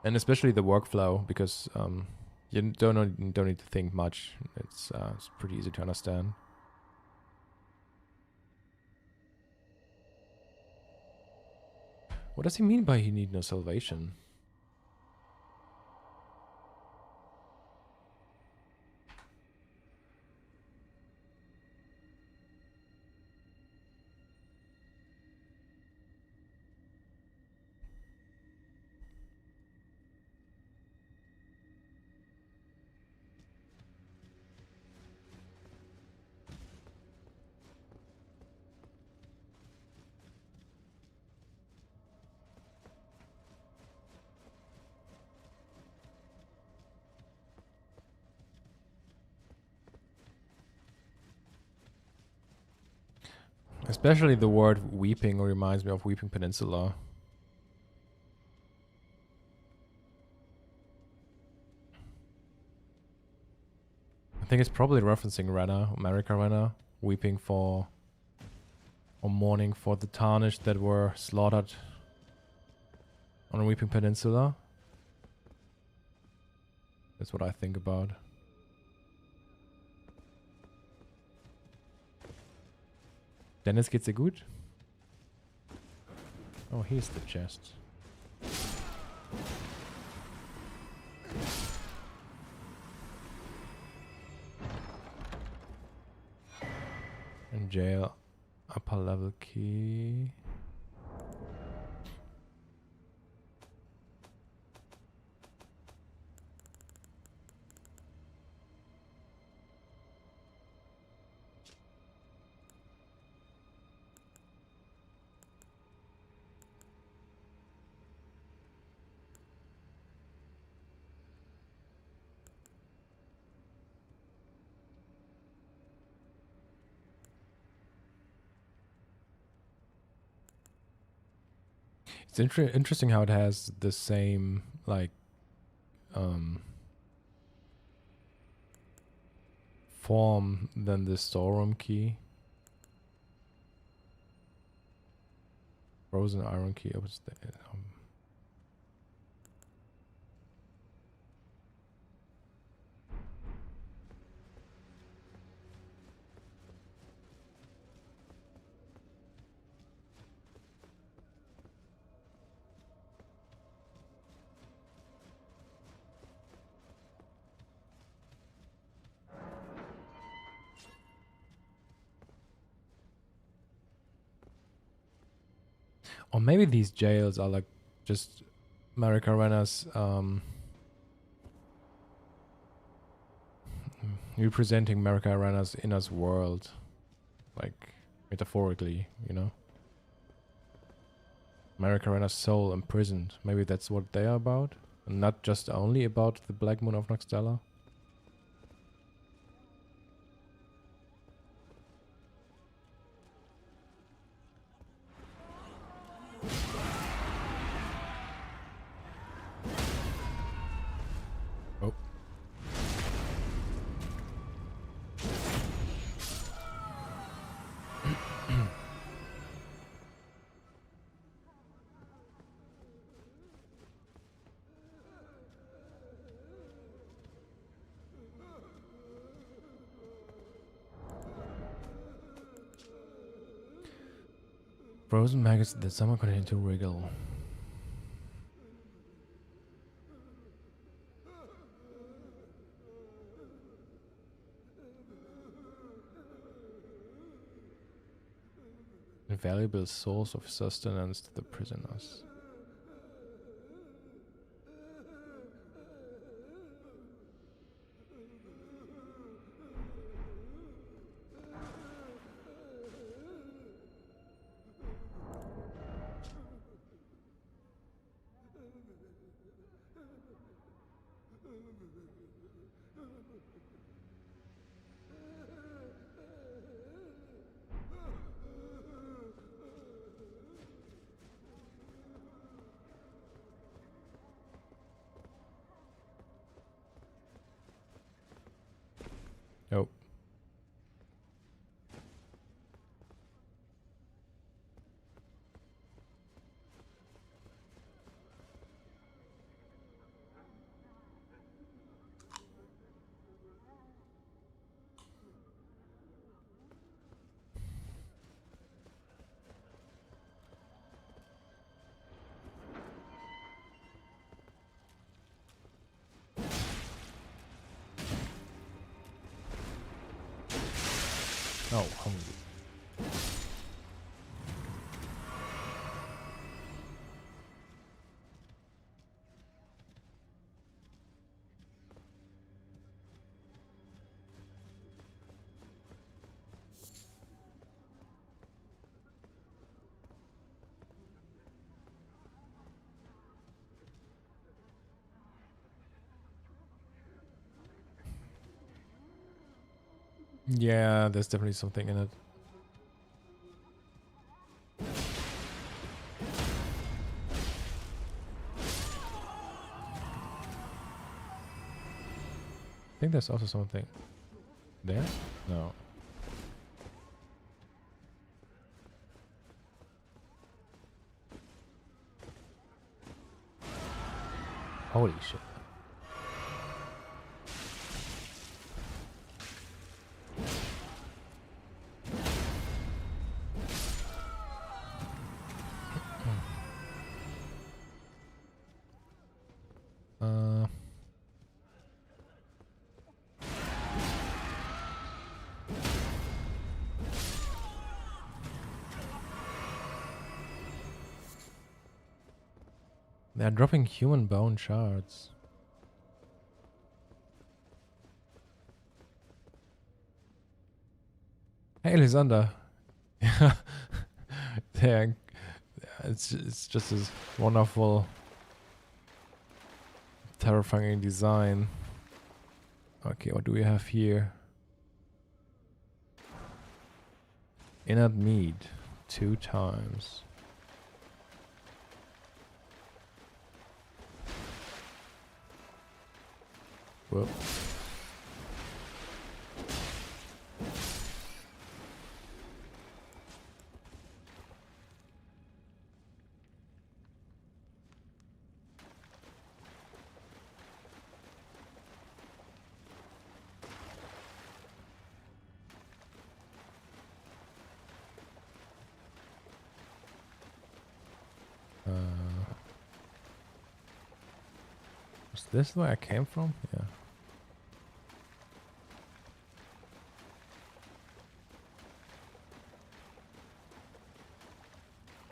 And especially the workflow, because you don't need to think much. It's pretty easy to understand. What does he mean by he need no salvation? Especially the word weeping reminds me of Weeping Peninsula. I think it's probably referencing Renna, America Renna, weeping for or mourning for the tarnished that were slaughtered on Weeping Peninsula. That's what I think about. Dennis, geht's dir gut? Oh, here's the chest. In jail, upper level key. It's interesting how it has the same, like, form than the storeroom key. Frozen iron key. What's the, or maybe these jails are like just Maricarena's representing Maricarena's inner world, like metaphorically, you know. Maricarena's soul imprisoned. Maybe that's what they are about, and not just only about the Black Moon of Noxtella. Oh. Frozen maggots that someone continue to wriggle. Invaluable source of sustenance to the prisoners. Oh, hungry. Yeah, there's definitely something in it. I think there's also something there. No. Holy shit. Uh, they're dropping human bone shards. Hey, Lysander. Yeah, it's just this wonderful, terrifying design. Okay, what do we have here? Inert meat, 2 times. Whoop. Was this where I came from? Yeah.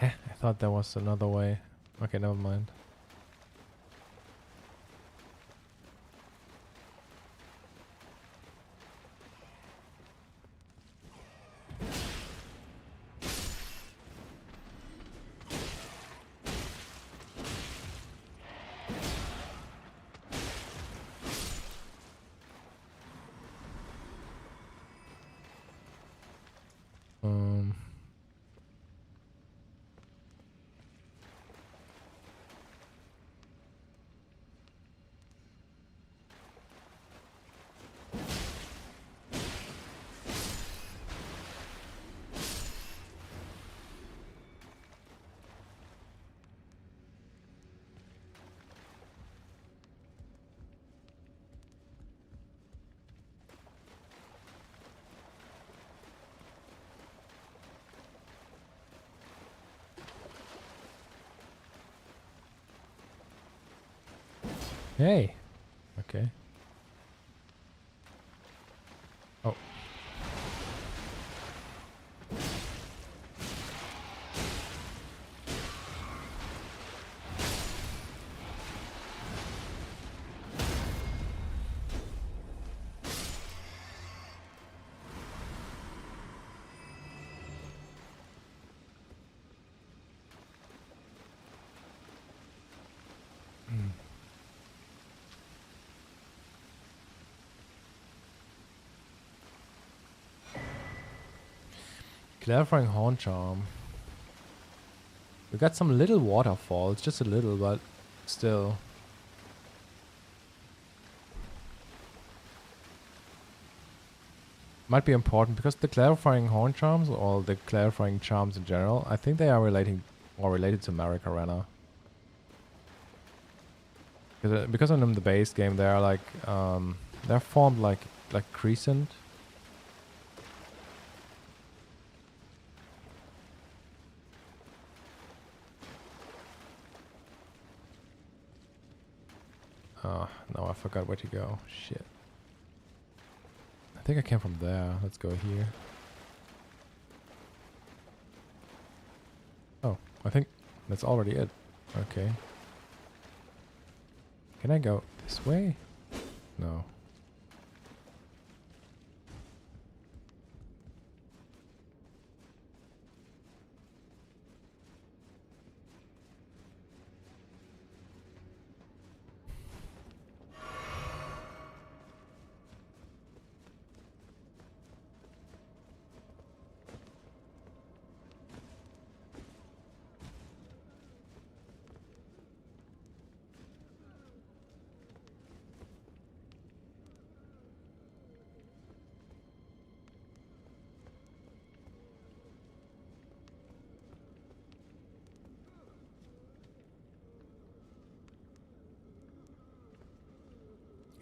I thought there was another way. Okay, never mind. Hey. Okay. Oh. Clarifying Horn Charm. We got some little waterfalls, just a little, but still. Might be important because the Clarifying Horn Charms, or the Clarifying Charms in general, I think they are related to Marek Arena. Because in the base game they are like, they're formed like crescent. Oh, no, I forgot where to go. Shit. I think I came from there. Let's go here. I think that's already it. Okay. Can I go this way? No.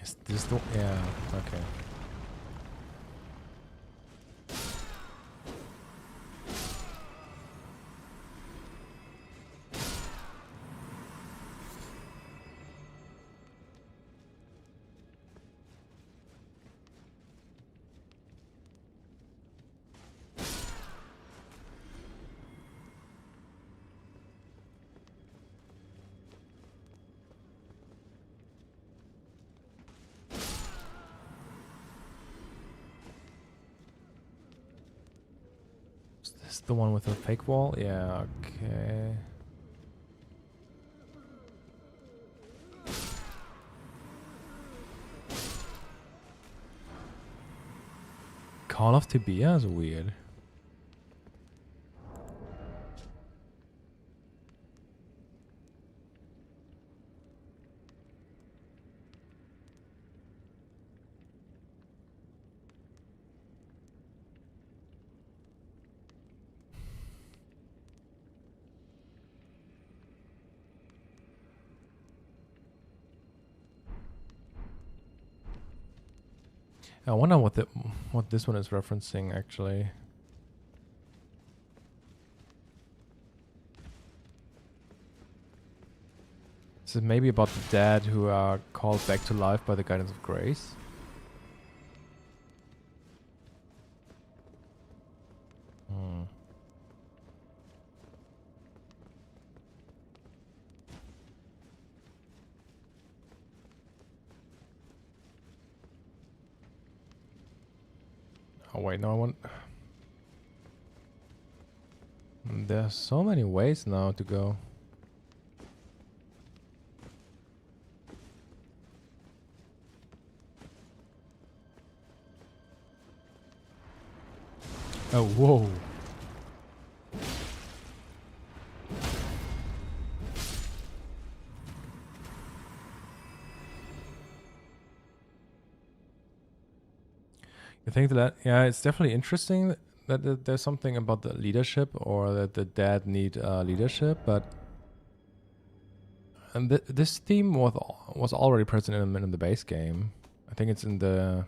Is this the... Yeah, okay. Is this the one with the fake wall? Yeah, okay. Call of Tibia is weird. I wonder what this one is referencing actually. Is it maybe about the dead who are called back to life by the guidance of grace? Hmm. Oh wait, no, I want... There's so many ways now to go. Oh, whoa. You think that, yeah, it's definitely interesting that there's something about the leadership, or that the dead need leadership, but and this theme was already present in the base game. I think it's in the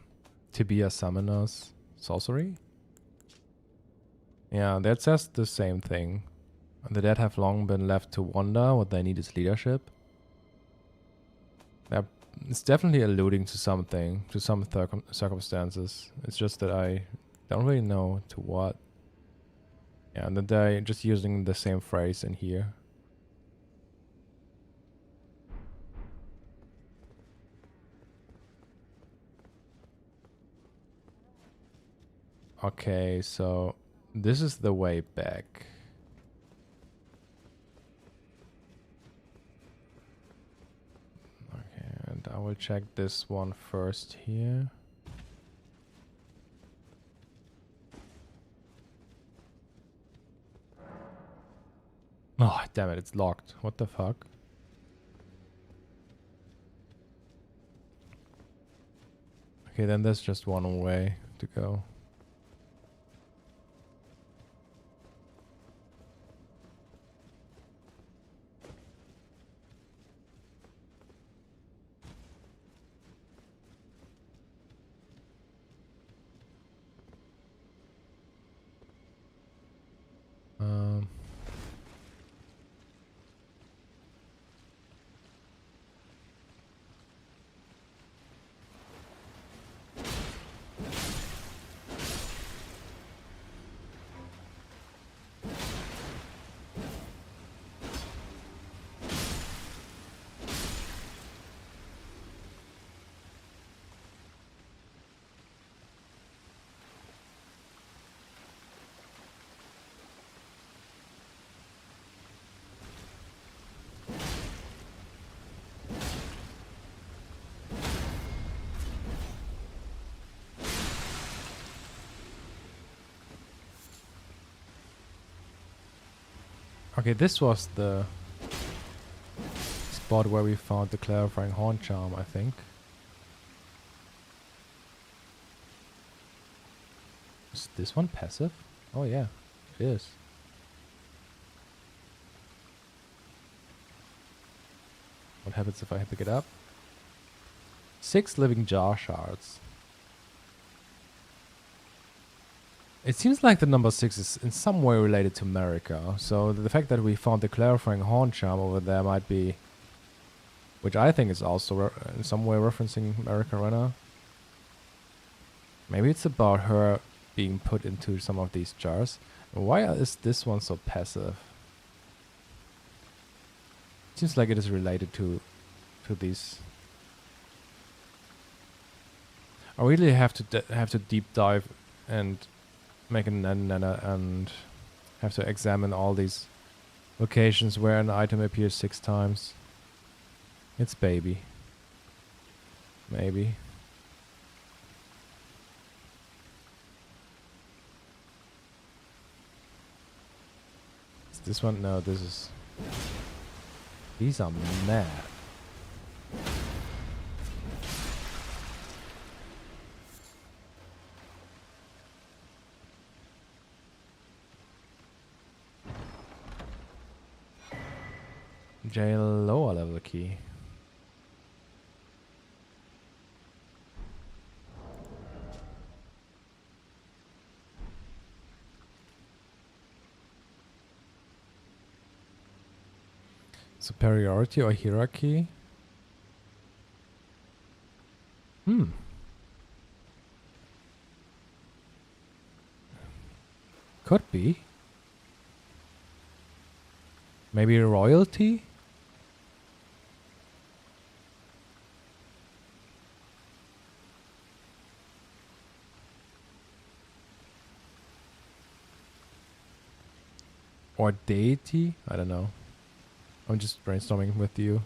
Tibia Summoners Sorcery. Yeah, that says the same thing. The dead have long been left to wonder. What they need is leadership. It's definitely alluding to something, to some circumstances. It's just that I don't really know to what. Yeah, and that they're just using the same phrase in here. Okay, so this is the way back. Okay, and I will check this one first here. Oh, damn it, it's locked. What the fuck? Okay, then there's just one way to go. Okay, this was the spot where we found the clarifying horn charm, I think. Is this one passive? Oh yeah, it is. What happens if I pick it up? 6 living jar shards. It seems like the number 6 is in some way related to America. So the fact that we found the clarifying horn charm over there might be... Which I think is also in some way referencing America Renna. Maybe it's about her being put into some of these jars. Why is this one so passive? Seems like it is related to these. I really have to deep dive and make an and have to examine all these locations where an item appears 6 times. It's baby. Maybe. Is this one? No, this is... These are mad. J lower level key. Superiority or hierarchy? Could be. Maybe royalty? Or deity? I don't know. I'm just brainstorming with you.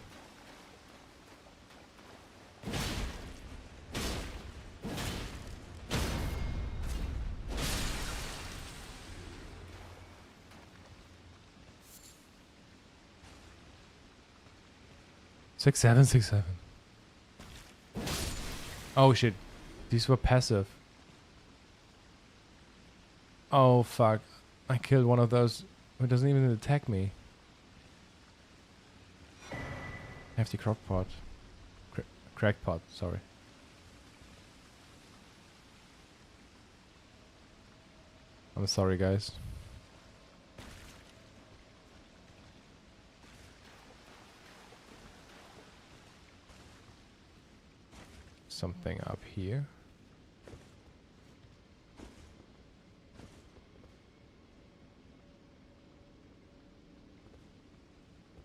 Six, seven, 6, 7. Oh shit. These were passive. Oh fuck. I killed one of those who doesn't even attack me. Hefty crockpot. Crackpot, sorry. I'm sorry, guys. Something up here.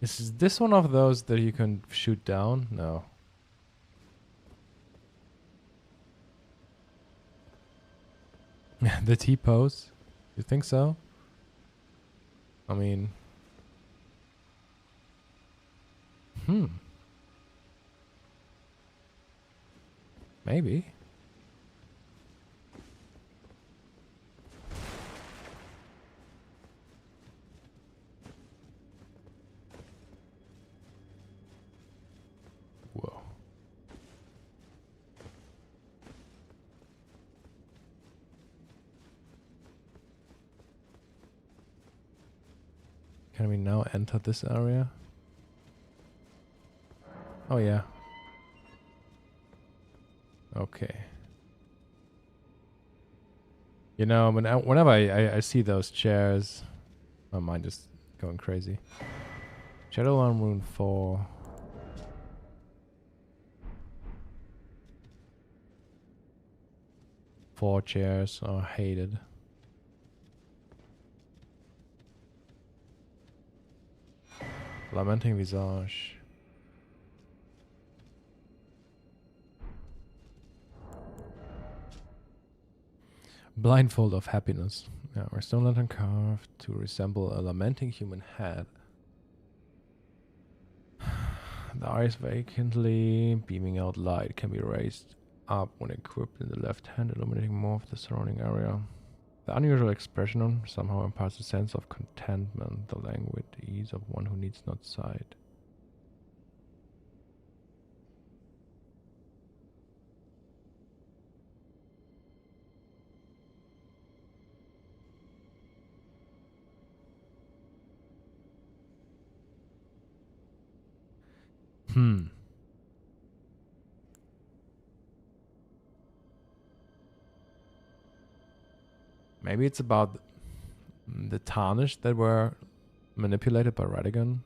Is this one of those that you can shoot down? No. The T-pose? You think so? I mean... Maybe. Whoa. Can we now enter this area? Oh yeah. Okay. You know, whenever I see those chairs, my mind is going crazy. Shadowland Rune 4. Four chairs. Oh, hated. Lamenting Visage. Blindfold of Happiness. Yeah, or stone lantern carved to resemble a lamenting human head. The eyes vacantly beaming out light can be raised up when equipped in the left hand, illuminating more of the surrounding area. The unusual expression somehow imparts a sense of contentment, the languid ease of one who needs not sight. Maybe it's about the tarnished that were manipulated by Radigan.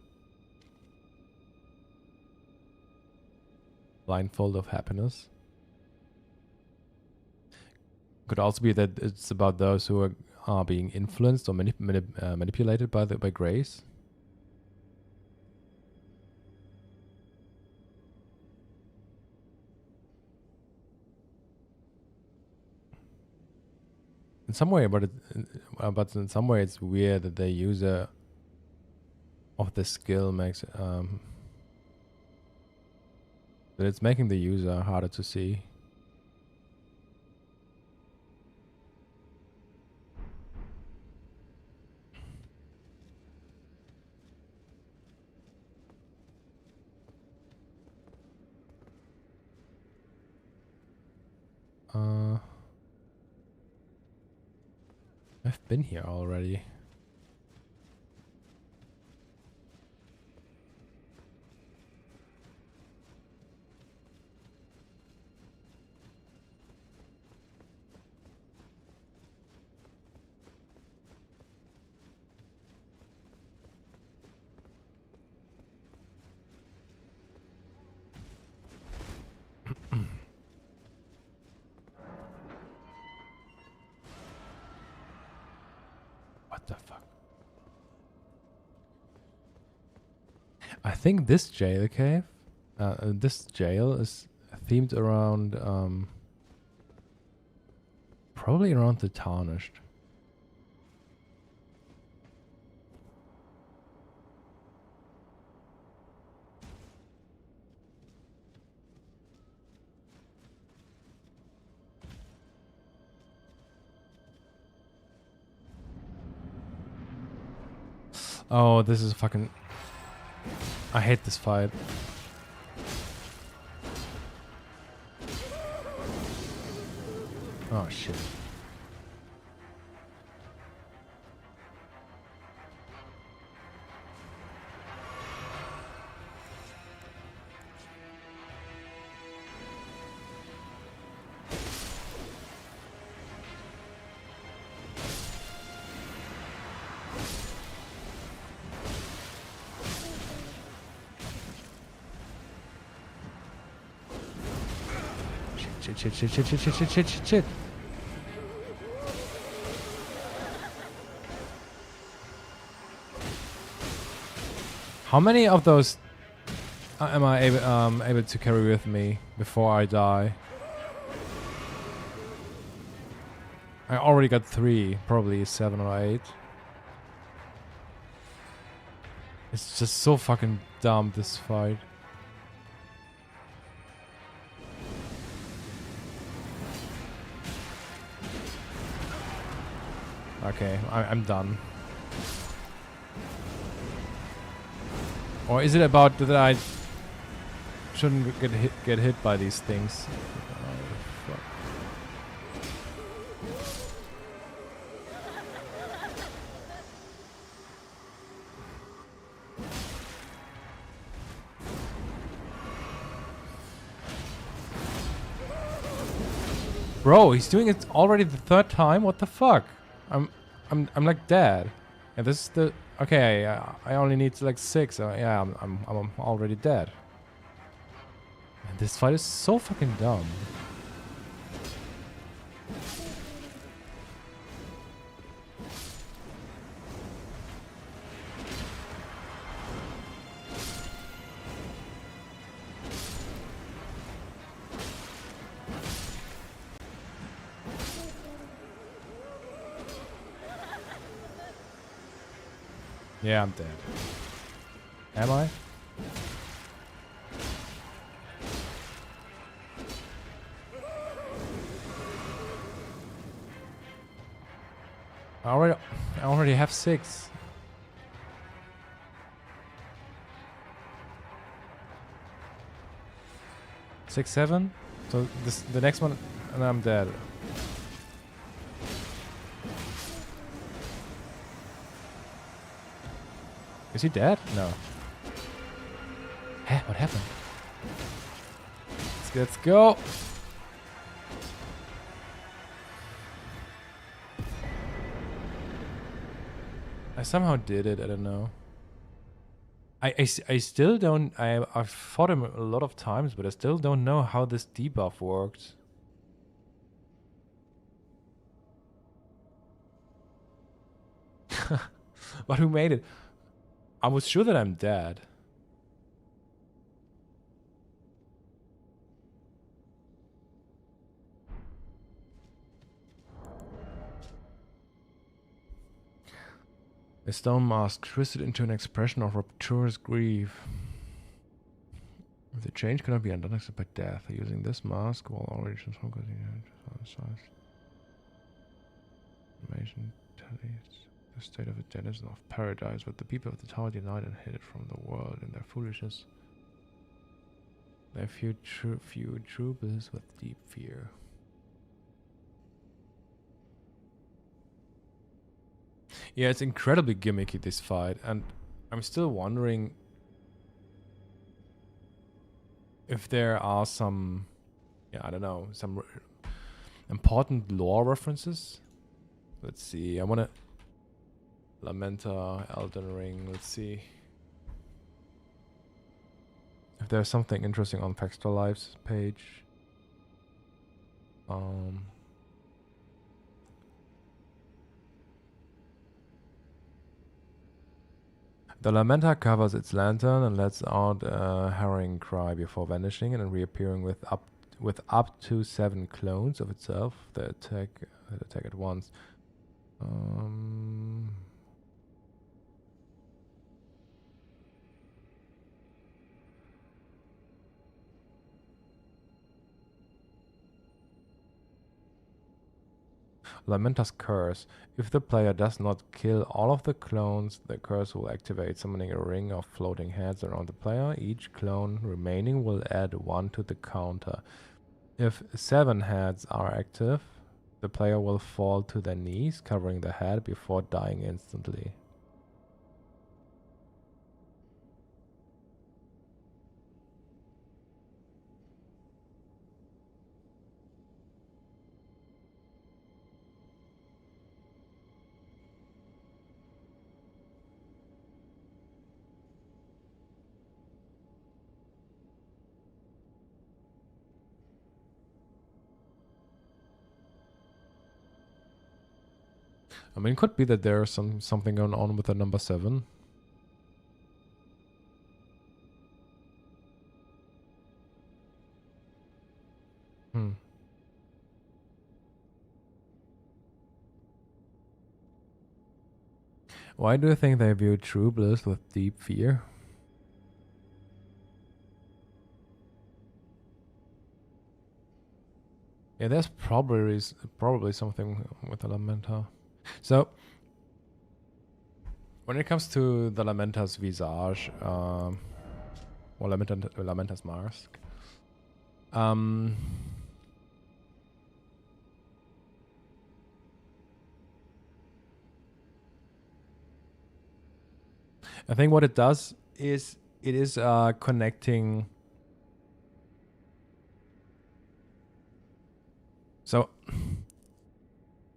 Blindfold of happiness. Could also be that it's about those who are being influenced or manipulated by grace. In some way, but in some way it's weird that the user of the skill makes that it's making the user harder to see. I've been here already. What the fuck? I think this jail cave, this jail is themed around, probably around the Tarnished. Oh, this is fucking... I hate this fight. Oh, shit. Shit. How many of those am I able to carry with me before I die? I already got 3, probably 7 or 8. It's just so fucking dumb, this fight. Okay, I'm done. Or is it about that I shouldn't get hit by these things? Oh, fuck. Bro, he's doing it already the 3rd time. What the fuck? I'm like dead. And this is the okay. I only need like 6. Yeah, I'm already dead. And this fight is so fucking dumb. Yeah, I'm dead. Am I? have 6. Six, 7. So the next one, and I'm dead. Is he dead? No. Huh? What happened? Let's go. I somehow did it. I don't know. I still don't. I've fought him a lot of times, but I still don't know how this debuff worked. But who made it? I was sure that I'm dead. A stone mask twisted into an expression of rapturous grief. The change cannot be undone except by death. Using this mask, while already transformed, information tallies the state of the denizen of paradise, but the people of the tower denied and hid it from the world in their foolishness. They few troopers with deep fear. Yeah, it's incredibly gimmicky, this fight, and I'm still wondering if there are some, yeah, I don't know, some important lore references. Let's see, I want to... Lamenta, Elden Ring, let's see. If there's something interesting on Paxtra Lives page. The Lamenta covers its lantern and lets out a harrowing cry before vanishing and reappearing with up to 7 clones of itself that attack at once. Lamenta's Curse. If the player does not kill all of the clones, the curse will activate, summoning a ring of floating heads around the player. Each clone remaining will add 1 to the counter. If 7 heads are active, the player will fall to their knees, covering the head before dying instantly. I mean, it could be that there's something going on with the number 7. Why do you think they view True Bliss with deep fear? Yeah, there's probably something with the Lamenta. So, when it comes to the Lamenta's visage, or Lamenta's mask, I think what it does is it is connecting. So,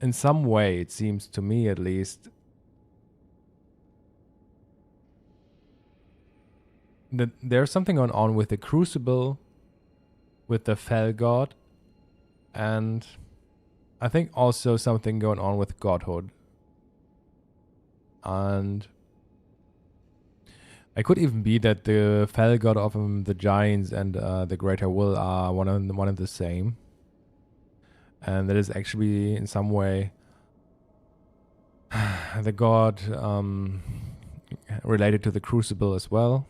in some way, it seems to me at least, that there's something going on with the Crucible, with the Fell God, and I think also something going on with Godhood. And it could even be that the Fell God of the Giants and the Greater Will are one and the same. And that is actually in some way the god related to the Crucible as well.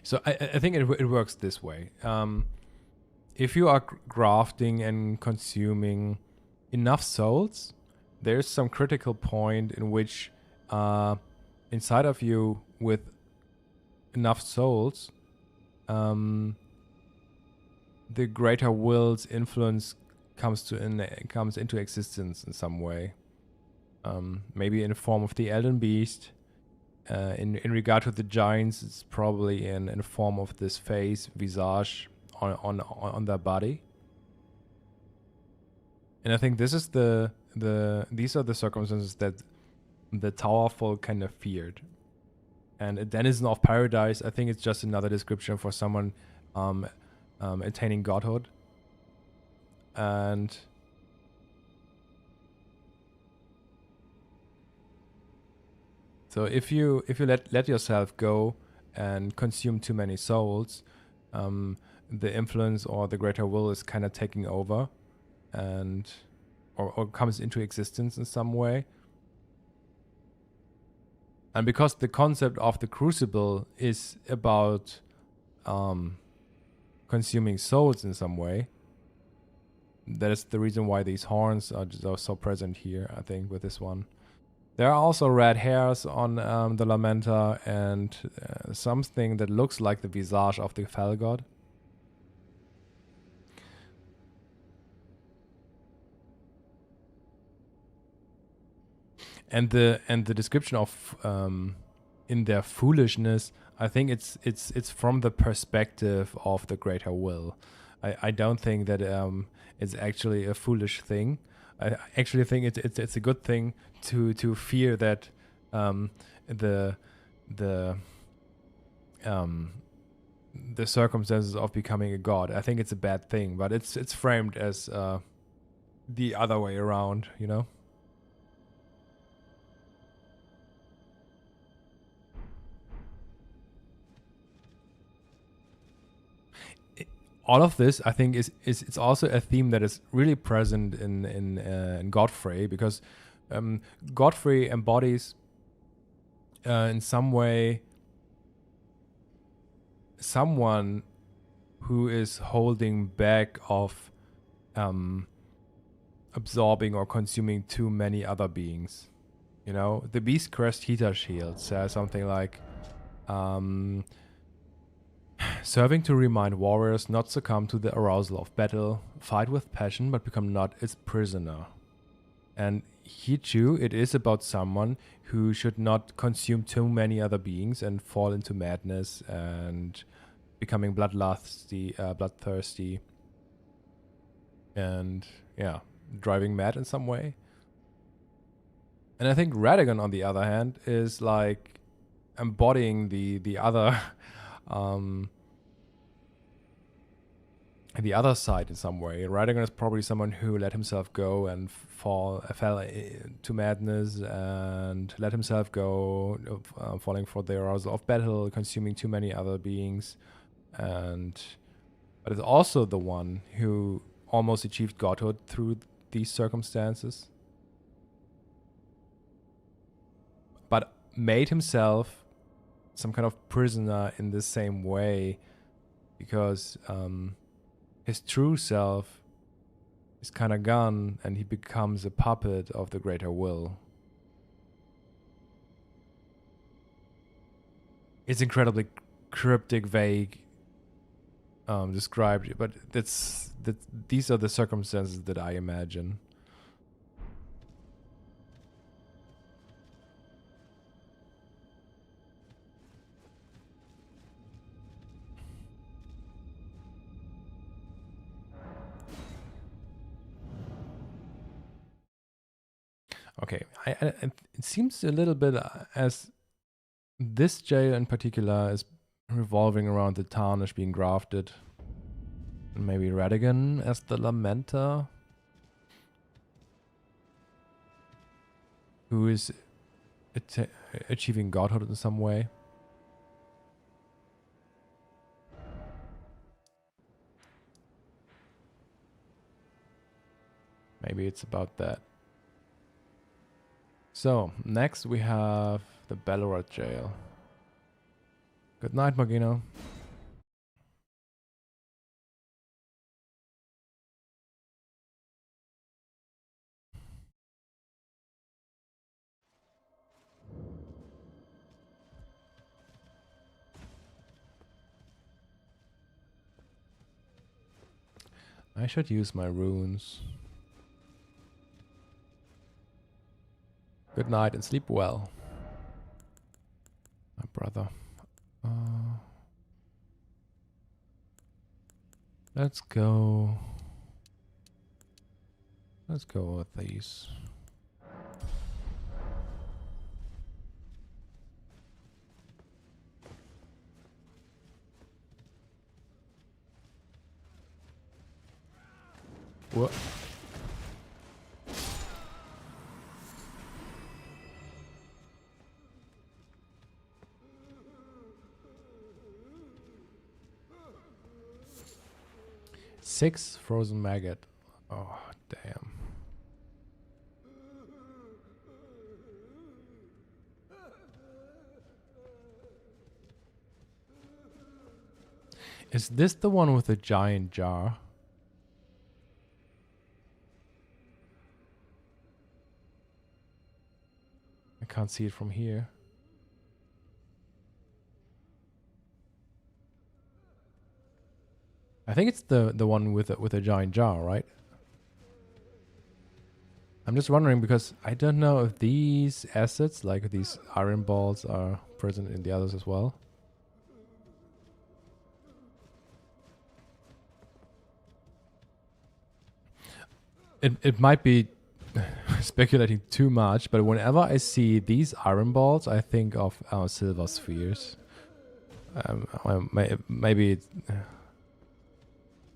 So I think it works this way. If you are grafting and consuming enough souls, there's some critical point in which inside of you with enough souls, the greater will's influence comes into existence in some way. Maybe in the form of the Elden Beast. In regard to the giants, it's probably in the form of this visage on their body. And I think this is these are the circumstances that the Tower Folk kind of feared. And a denizen of paradise, I think it's just another description for someone attaining godhood. And so if you let yourself go and consume too many souls, the influence or the greater will is kind of taking over, and or comes into existence in some way. And because the concept of the crucible is about consuming souls in some way, that is the reason why these horns are so present here, I think, with this one. There are also red hairs on the Lamenta, and something that looks like the visage of the Fell God. And the description of in their foolishness, I think it's from the perspective of the greater will. I don't think that it's actually a foolish thing. I actually think it's a good thing to fear that the circumstances of becoming a god. I think it's a bad thing, but it's framed as the other way around, you know. All of this, I think, is it's also a theme that is really present in Godfrey, because Godfrey embodies in some way someone who is holding back of absorbing or consuming too many other beings. You know, the Beast Crest Heater Shield says something like, serving to remind warriors not succumb to the arousal of battle, fight with passion, but become not its prisoner. And here too, it is about someone who should not consume too many other beings and fall into madness and becoming bloodthirsty, and yeah, driving mad in some way. And I think Radagon, on the other hand, is like embodying the other the other side in some way. Radagon is probably someone who let himself go and fell to madness and let himself go, falling for the arousal of battle, consuming too many other beings, but it's also the one who almost achieved godhood through these circumstances, but made himself some kind of prisoner in the same way, because his true self is kind of gone and he becomes a puppet of the greater will. It's incredibly cryptic, vague, described, but these are the circumstances that I imagine. Okay, it seems a little bit as this jail in particular is revolving around the Tarnish being grafted. And maybe Radagon as the Lamenter, who is achieving godhood in some way. Maybe it's about that. So, next we have the Ballarat jail. Good night, Magino. I should use my runes. Good night and sleep well, my brother. Let's go. Let's go with these. What? Six frozen maggot. Oh, damn. Is this the one with the giant jar? I can't see it from here. I think it's the one with a giant jar, right? I'm just wondering because I don't know if these assets, like these iron balls, are present in the others as well. It might be speculating too much, but whenever I see these iron balls, I think of our silver spheres. Maybe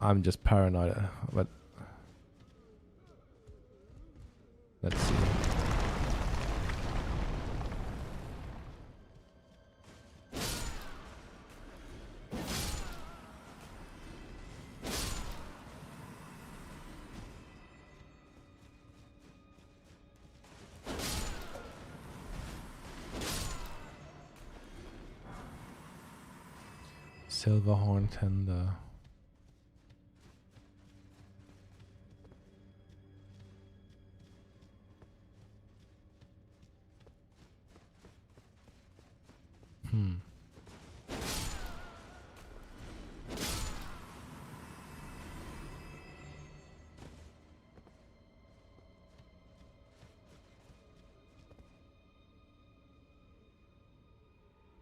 I'm just paranoid, but let's see. Silver horn tender.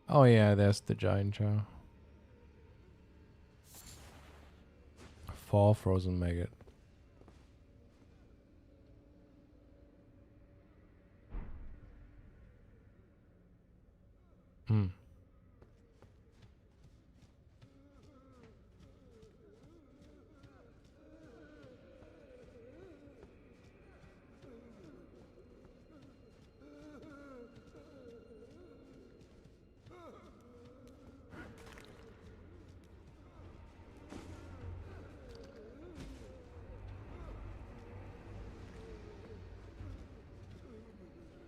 Oh yeah, there's the giant jar. 4 frozen maggot.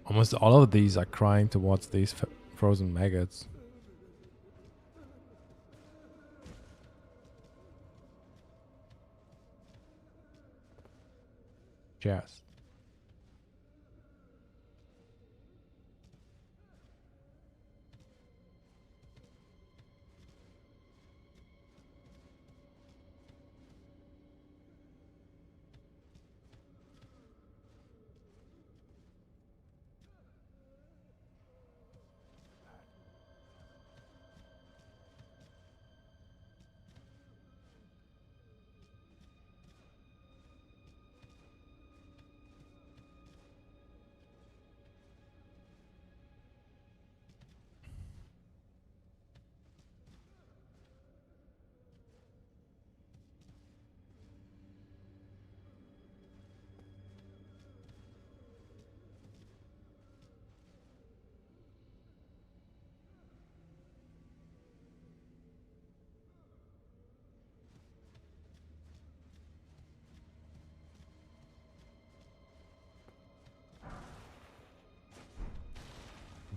Almost all of these are crying towards these frozen maggots. Cheers.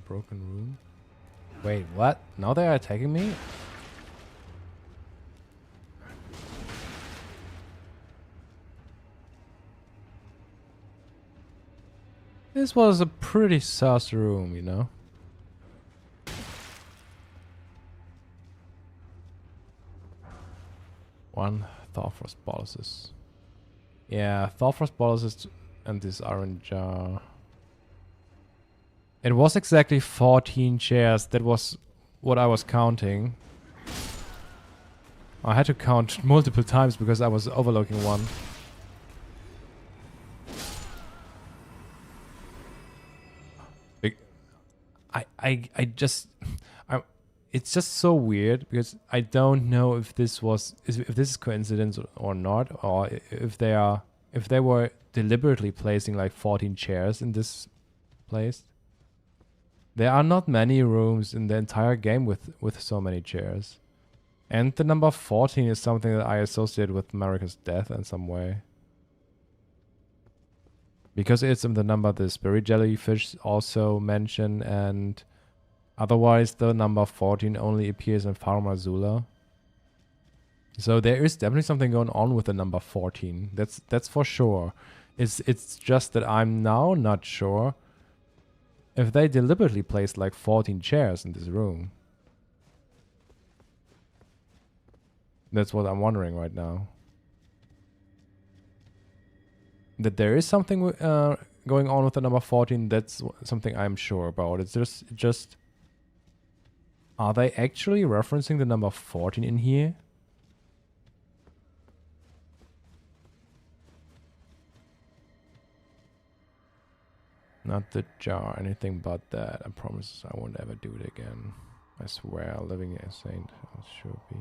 Broken room. Wait, what? Now they are attacking me? This was a pretty sus room, you know? One Thorfrost boluses. Yeah, Thorfrost Bottles and this iron jar. It was exactly 14 chairs. That was what I was counting. I had to count multiple times because I was overlooking one. I just... it's just so weird because I don't know if this is coincidence or not, or if they were deliberately placing like 14 chairs in this place. There are not many rooms in the entire game with so many chairs. And the number 14 is something that I associate with Marika's death in some way. Because it's in the number the spirit jellyfish also mention, and otherwise the number 14 only appears in Farum Azula. So there is definitely something going on with the number 14. That's for sure. It's just that I'm now not sure if they deliberately placed like 14 chairs in this room. That's what I'm wondering right now. That there is something going on with the number 14, that's something I'm sure about. It's just... Are they actually referencing the number 14 in here? Not the jar, anything but that. I promise I won't ever do it again. I swear, living a saint should be.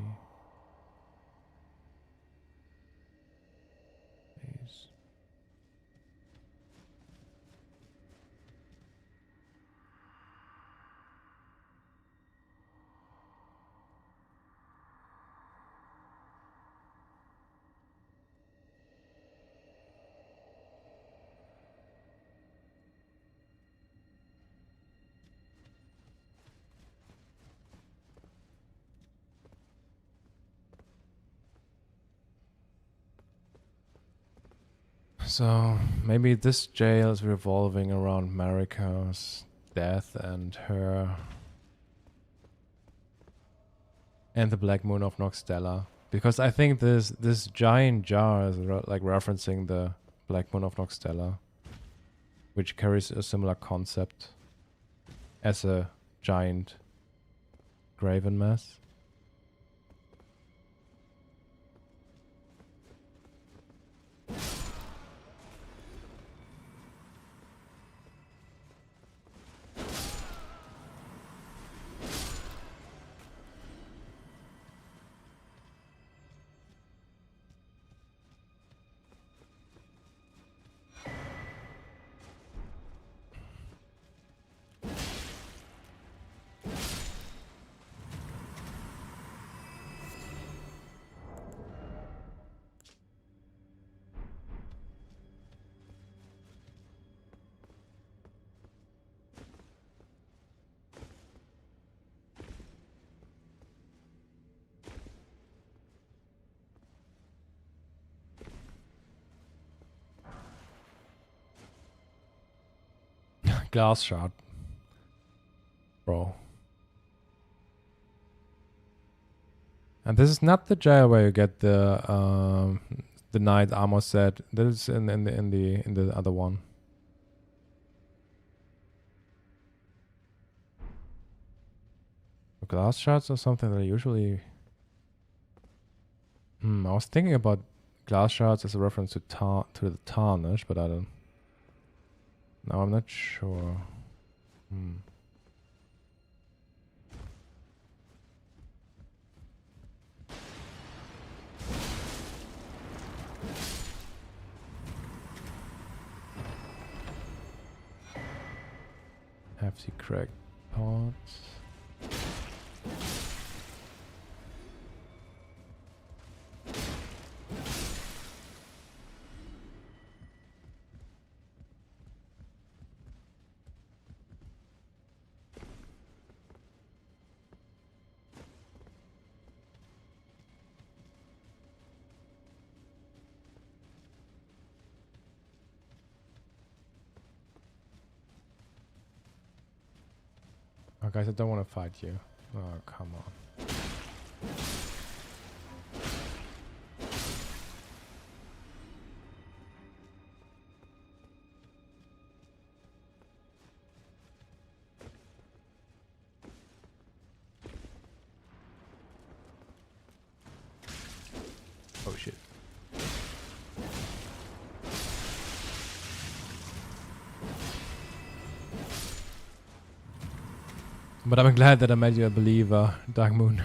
Please. So maybe this jail is revolving around Marika's death and her and the Black Moon of Noxtella, because I think this giant jar is like referencing the Black Moon of Noxtella, which carries a similar concept as a giant graven mass. Glass shard. Bro. And this is not the jail where you get the knight armor set. This is in the other one. Glass shards are something that I usually... I was thinking about glass shards as a reference to the tarnish, but I don't... No, I'm not sure. Hefty cracked parts. Oh, guys, I don't want to fight you. Oh, come on. But I'm glad that I made you a believer, Dark Moon.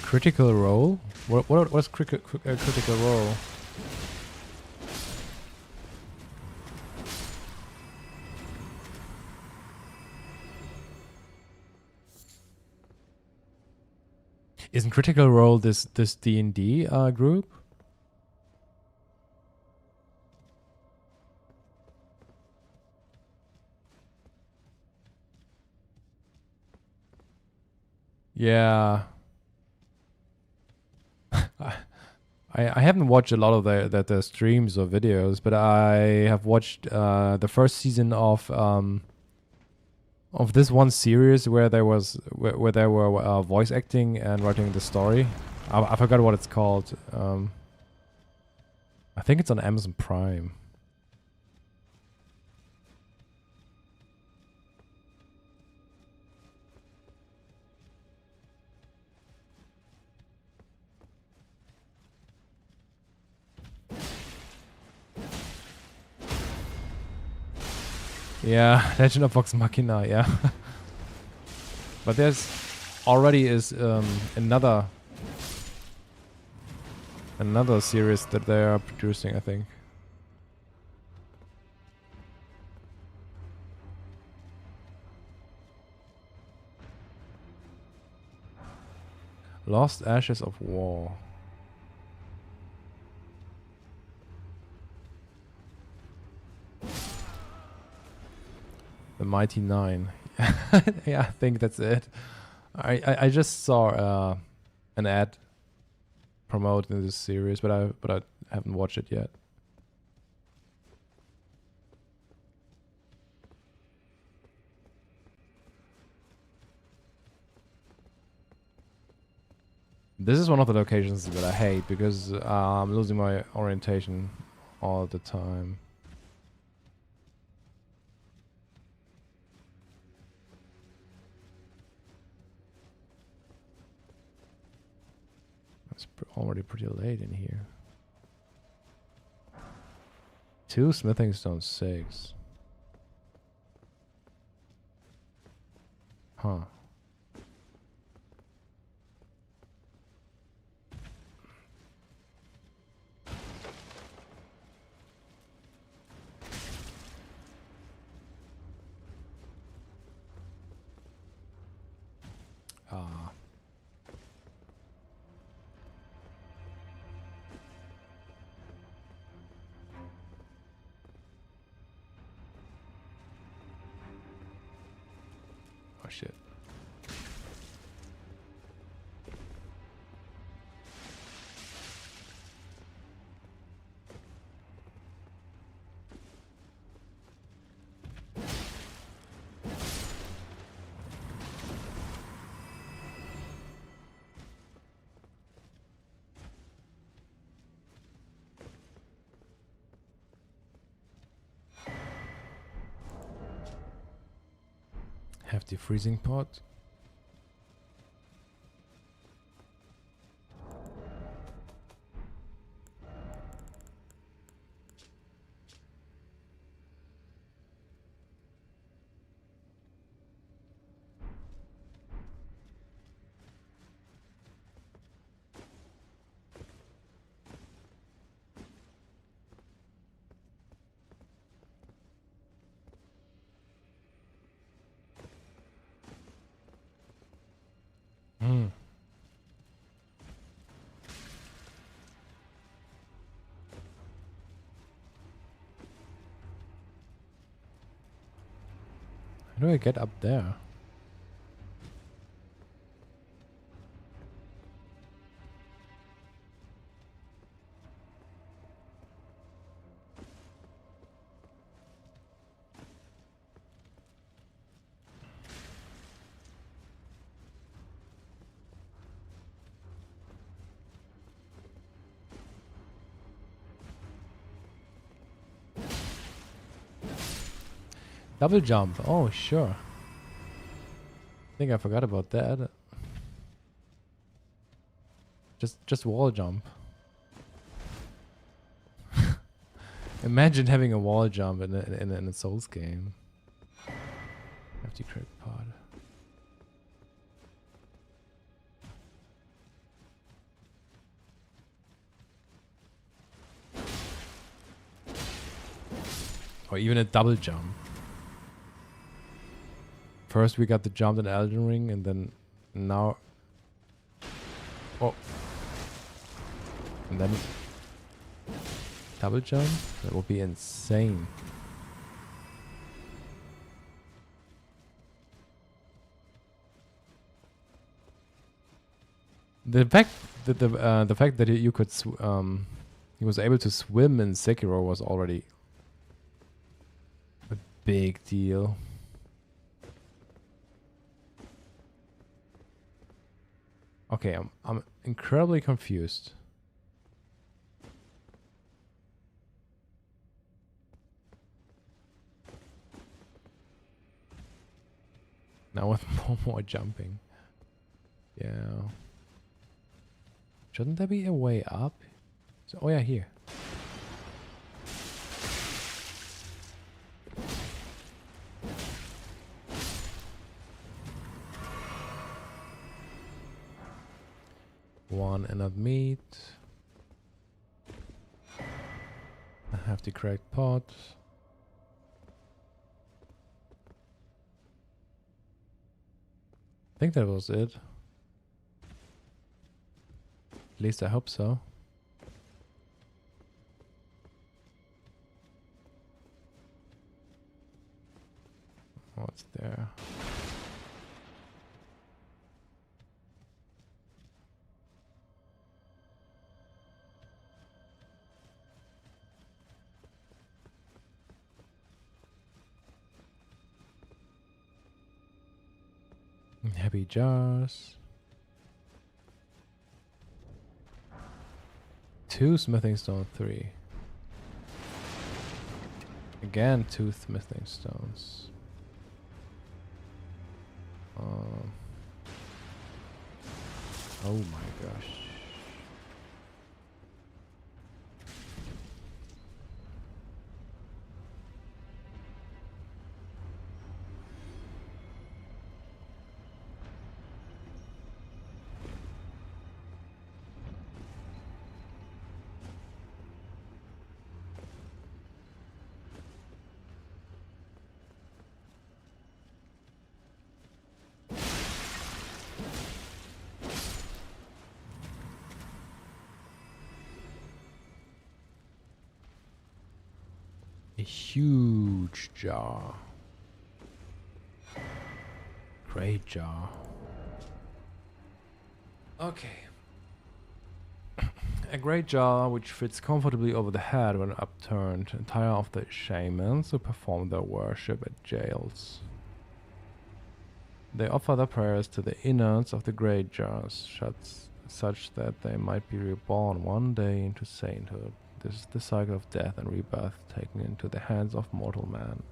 Critical role? What's critical role? Isn't Critical Role this D&D group? Yeah. I haven't watched a lot of the streams or videos, but I have watched the first season of this one series where there was where they were voice acting and writing the story. I forgot what it's called. I think it's on Amazon Prime. Yeah, Legend of Vox Machina, yeah. But there's already is another series that they are producing, I think. Lost Ashes of War. The Mighty Nine. Yeah, I think that's it. I just saw an ad promoting this series, but I haven't watched it yet. This is one of the locations that I hate because I'm losing my orientation all the time. It's already pretty late in here. 2 smithing stone 6. Huh. Ah. Oh shit. Hefty freezing pot. Hmm. How do I get up there? Double jump. Oh, sure. I think I forgot about that. Just wall jump. Imagine having a wall jump in a Souls game. Empty crate pod. Or even a double jump. First we got the jump in Elden Ring, and then now... Oh. And then... Double jump? That would be insane. The fact that you could he was able to swim in Sekiro was already a big deal. Okay, I'm incredibly confused. Now with more jumping. Yeah. Shouldn't there be a way up? So, oh yeah, here. One and not meat. I have the correct pot. I think that was it. At least I hope so. What's there? Heavy jars. 2 smithing stone, 3. Again, 2 smithing stones. Oh my gosh. A huge jar. Great jar. Okay. A great jar which fits comfortably over the head when upturned, entire of the shamans who perform their worship at jails. They offer their prayers to the innards of the great jars, such that they might be reborn one day into sainthood. This is the cycle of death and rebirth taken into the hands of mortal man.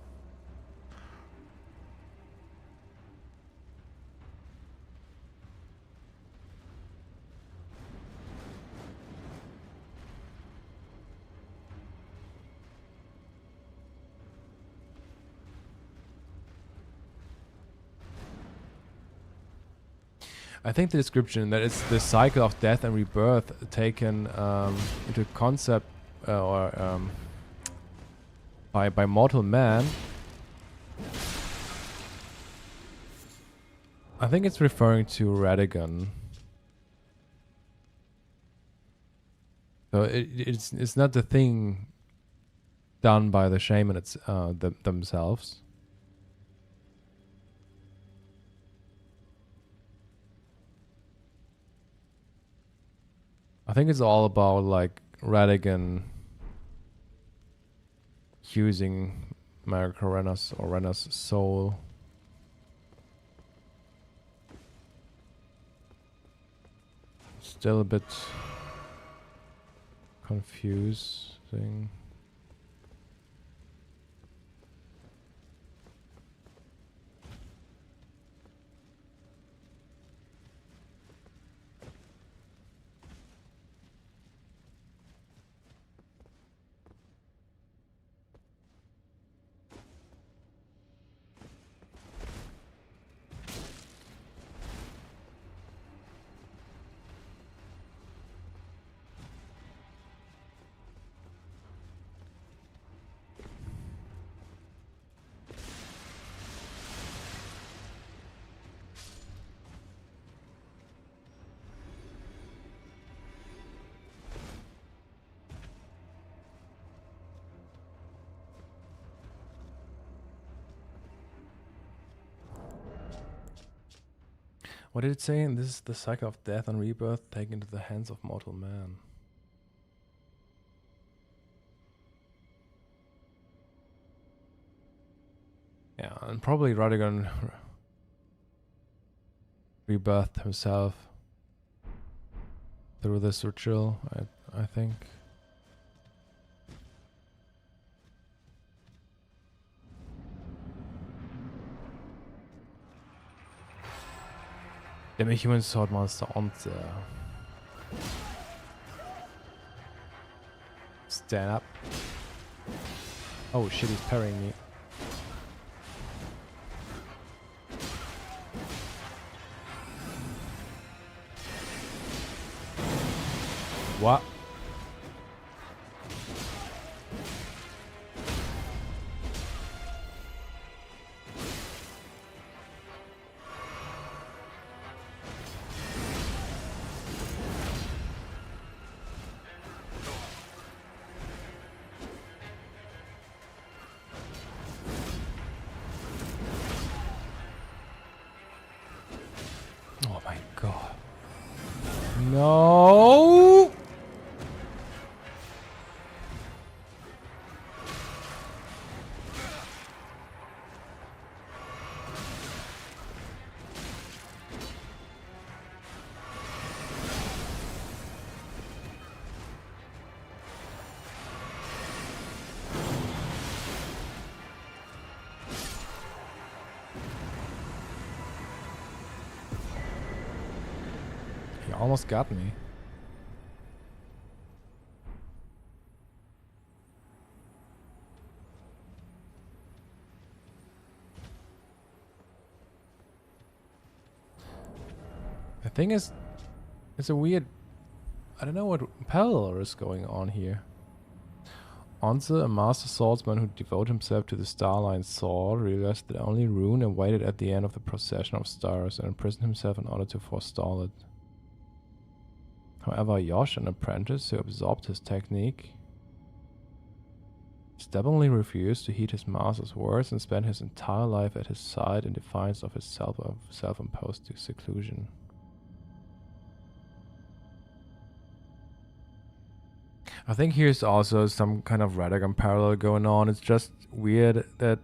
I think the description that it's the cycle of death and rebirth taken into concept by mortal man. I think it's referring to Radagon. So it's not the thing done by the shaman themselves. I think it's all about like Radagon using Rena's soul. Still a bit confusing. What did it say? And this is the cycle of death and rebirth taken into the hands of mortal man. Yeah, and probably Radagon rebirthed himself through this ritual, I think. Der human sword monster on there. Stand up. Oh shit, he's parrying me. What? Oh my god. No! He almost got me. The thing is, it's a weird... I don't know what parallel is going on here. Onze, a master swordsman who devoted himself to the Starline sword, realized that only Rune awaited at the end of the procession of stars and imprisoned himself in order to forestall it. However, Yosh, an apprentice who absorbed his technique, stubbornly refused to heed his master's words and spent his entire life at his side in defiance of his self-imposed seclusion. I think here's also some kind of Radagon parallel going on. It's just weird that...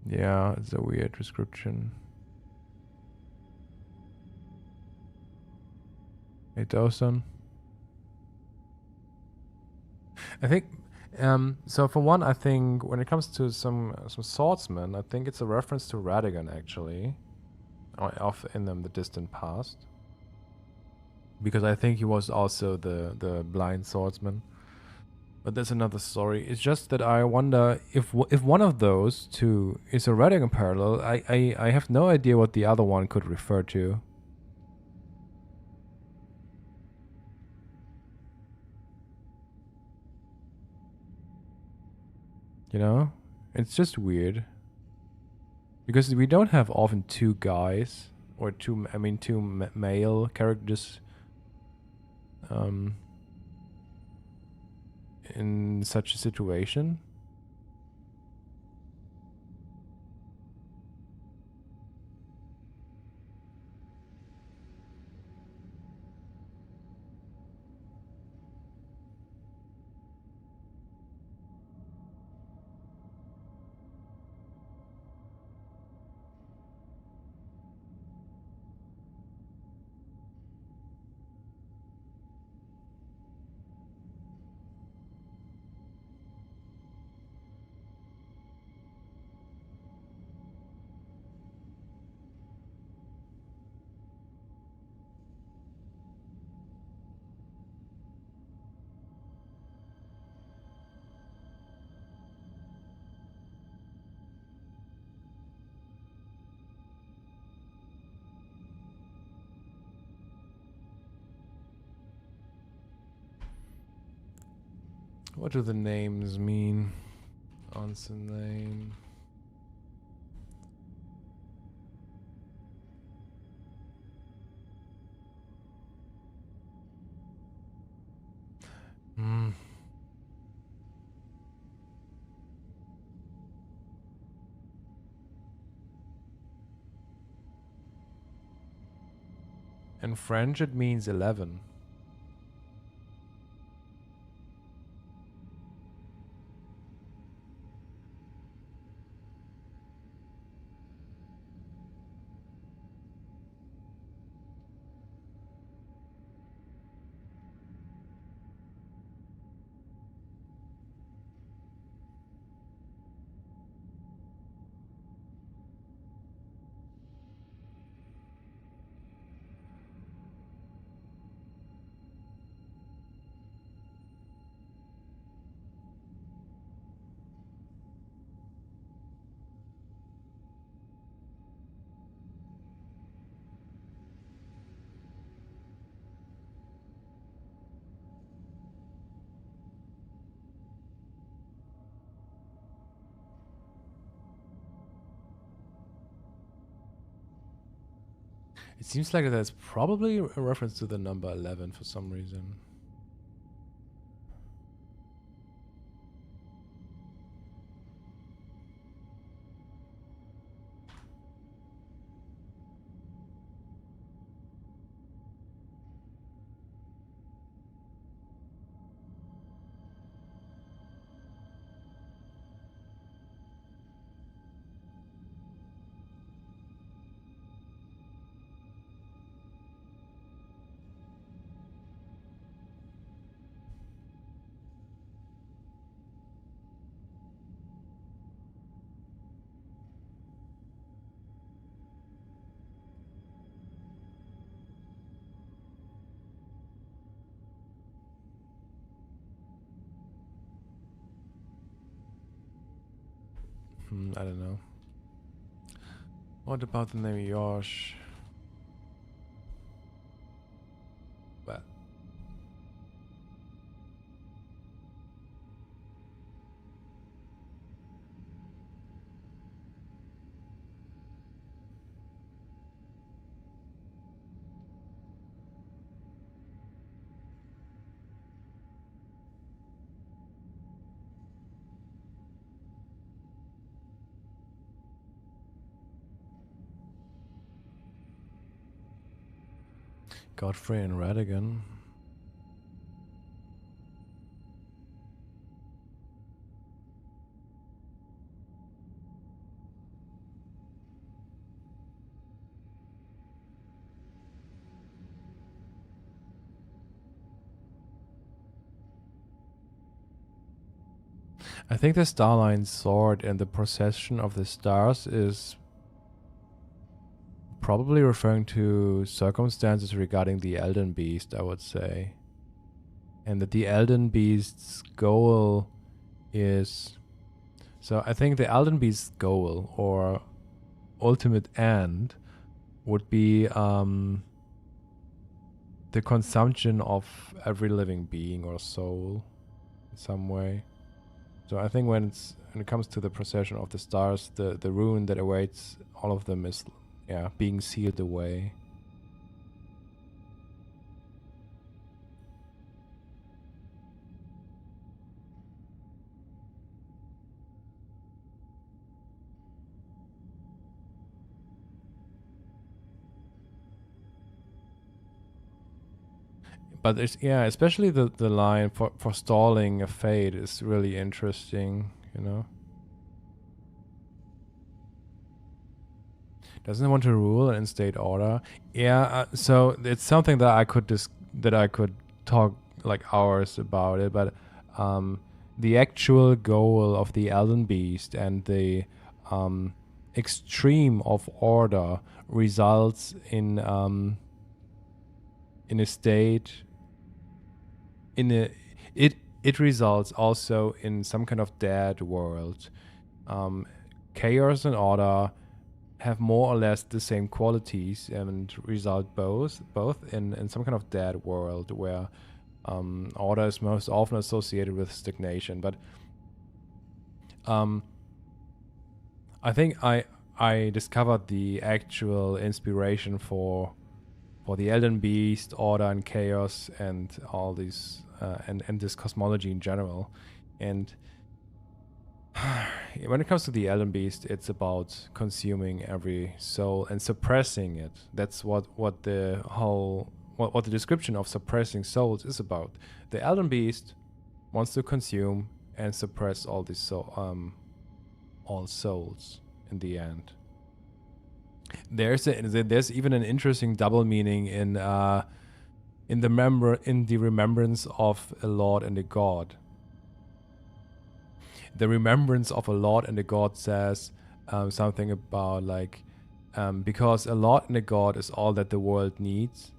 Yeah, it's a weird description. Hey, Dawson. I think... so for one, I think when it comes to some swordsmen, I think it's a reference to Radagon actually, off in the distant past, because I think he was also the blind swordsman. But that's another story. It's just that I wonder if one of those two is a Radagon parallel. I have no idea what the other one could refer to. You know? It's just weird. Because we don't have often two guys, or two male characters in such a situation. What do the names mean? Answer name. In French, it means 11. It seems like that's probably a reference to the number 11 for some reason. I don't know. What about the name Yosh? Well, Godfrey and Radigan. I think the Starline sword and the procession of the stars is probably referring to circumstances regarding the Elden Beast, I would say. And that the Elden Beast's goal is... So I think the Elden Beast's goal or ultimate end would be the consumption of every living being or soul in some way. So I think when it comes to the procession of the stars, the rune that awaits all of them is being sealed away. But it's, especially the line for stalling a fate is really interesting, you know. Doesn't want to rule in state order. So it's something that I could talk like hours about it, but the actual goal of the Elden Beast and the extreme of order results in a state it results also in some kind of dead world. Chaos and order have more or less the same qualities and result both in some kind of dead world where order is most often associated with stagnation. But I think I discovered the actual inspiration for the Elden Beast, order and chaos, and all these and this cosmology in general. And when it comes to the Elden Beast, it's about consuming every soul and suppressing it. That's what the whole what the description of suppressing souls is about. The Elden Beast wants to consume and suppress all these all souls in the end. There's even an interesting double meaning in the remembrance of a lord and a god. The remembrance of a lord and a god says something about like because a lord and a god is all that the world needs.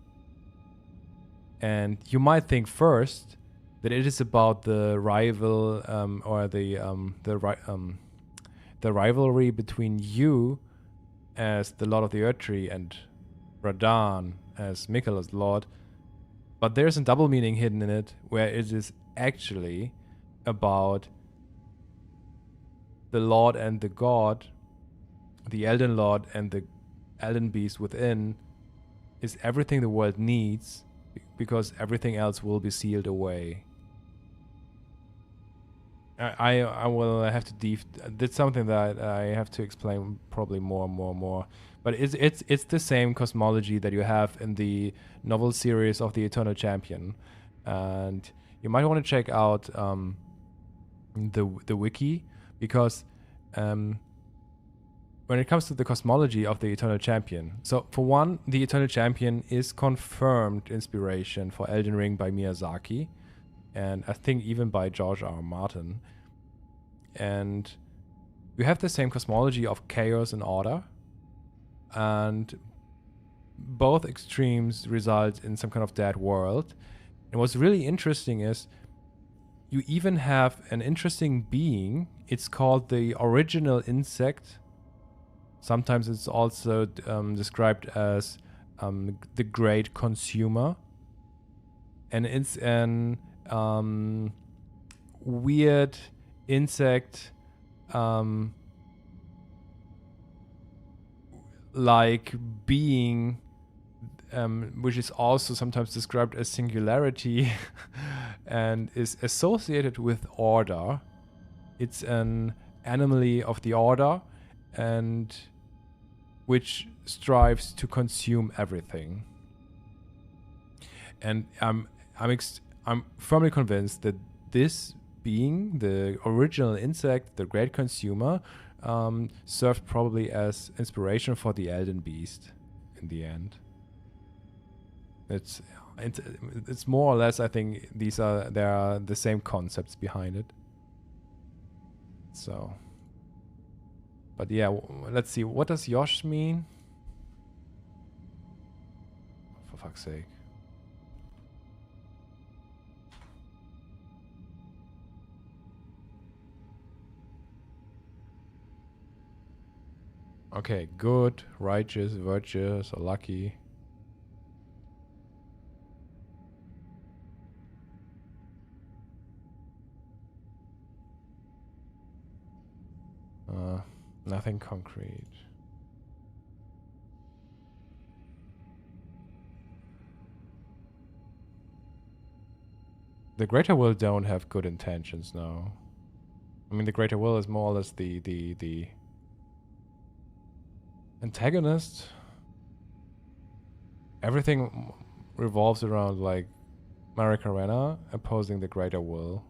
And you might think first that it is about the rival or the rivalry between you as the Lord of the Earth Tree and Radahn as Miquella's Lord. But there's a double meaning hidden in it where it is actually about the Lord and the God, the Elden Lord and the Elden Beast within is everything the world needs because everything else will be sealed away. I will have to that's something that I have to explain probably more. But it's the same cosmology that you have in the novel series of the Eternal Champion, and you might want to check out the wiki because when it comes to the cosmology of the Eternal Champion, so for one, the Eternal Champion is confirmed inspiration for Elden Ring by Miyazaki, and I think even by George R. R. Martin. And you have the same cosmology of chaos and order, and both extremes result in some kind of dead world. And what's really interesting is you even have an interesting being. It's called the original insect. Sometimes it's also described as the great consumer. And it's an weird insect like being which is also sometimes described as singularity and is associated with order. It's an anomaly of the order and which strives to consume everything. And I'm firmly convinced that this being, the original insect, the great consumer, served probably as inspiration for the Elden Beast in the end. It's more or less, I think there are the same concepts behind it. So, but yeah, let's see. What does Yosh mean? For fuck's sake. Okay, good, righteous, virtuous, or lucky. Nothing concrete. The Greater Will don't have good intentions now. I mean, the Greater Will is more or less the antagonist. Everything revolves around like Maricarena opposing the Greater Will.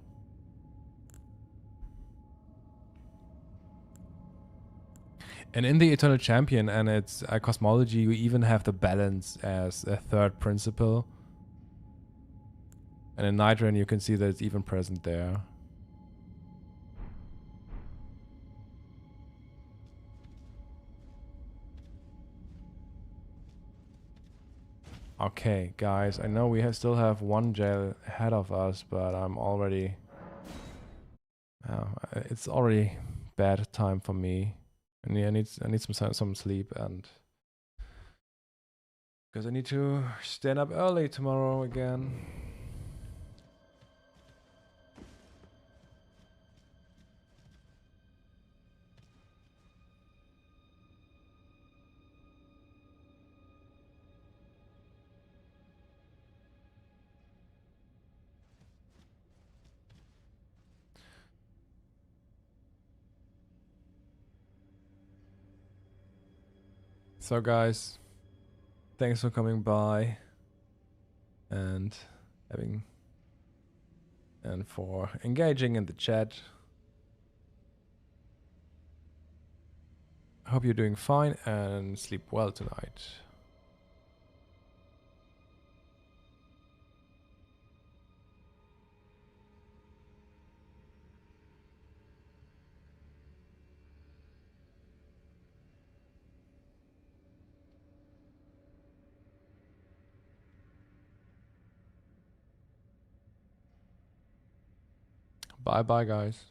And in the Eternal Champion and its cosmology, you even have the balance as a third principle. And in Nightrain, you can see that it's even present there. Okay, guys, I know we still have one jail ahead of us, but I'm already... it's already bad time for me. I need some sleep, and because I need to stand up early tomorrow again. So guys, thanks for coming by and for engaging in the chat. I hope you're doing fine and sleep well tonight. Bye bye guys.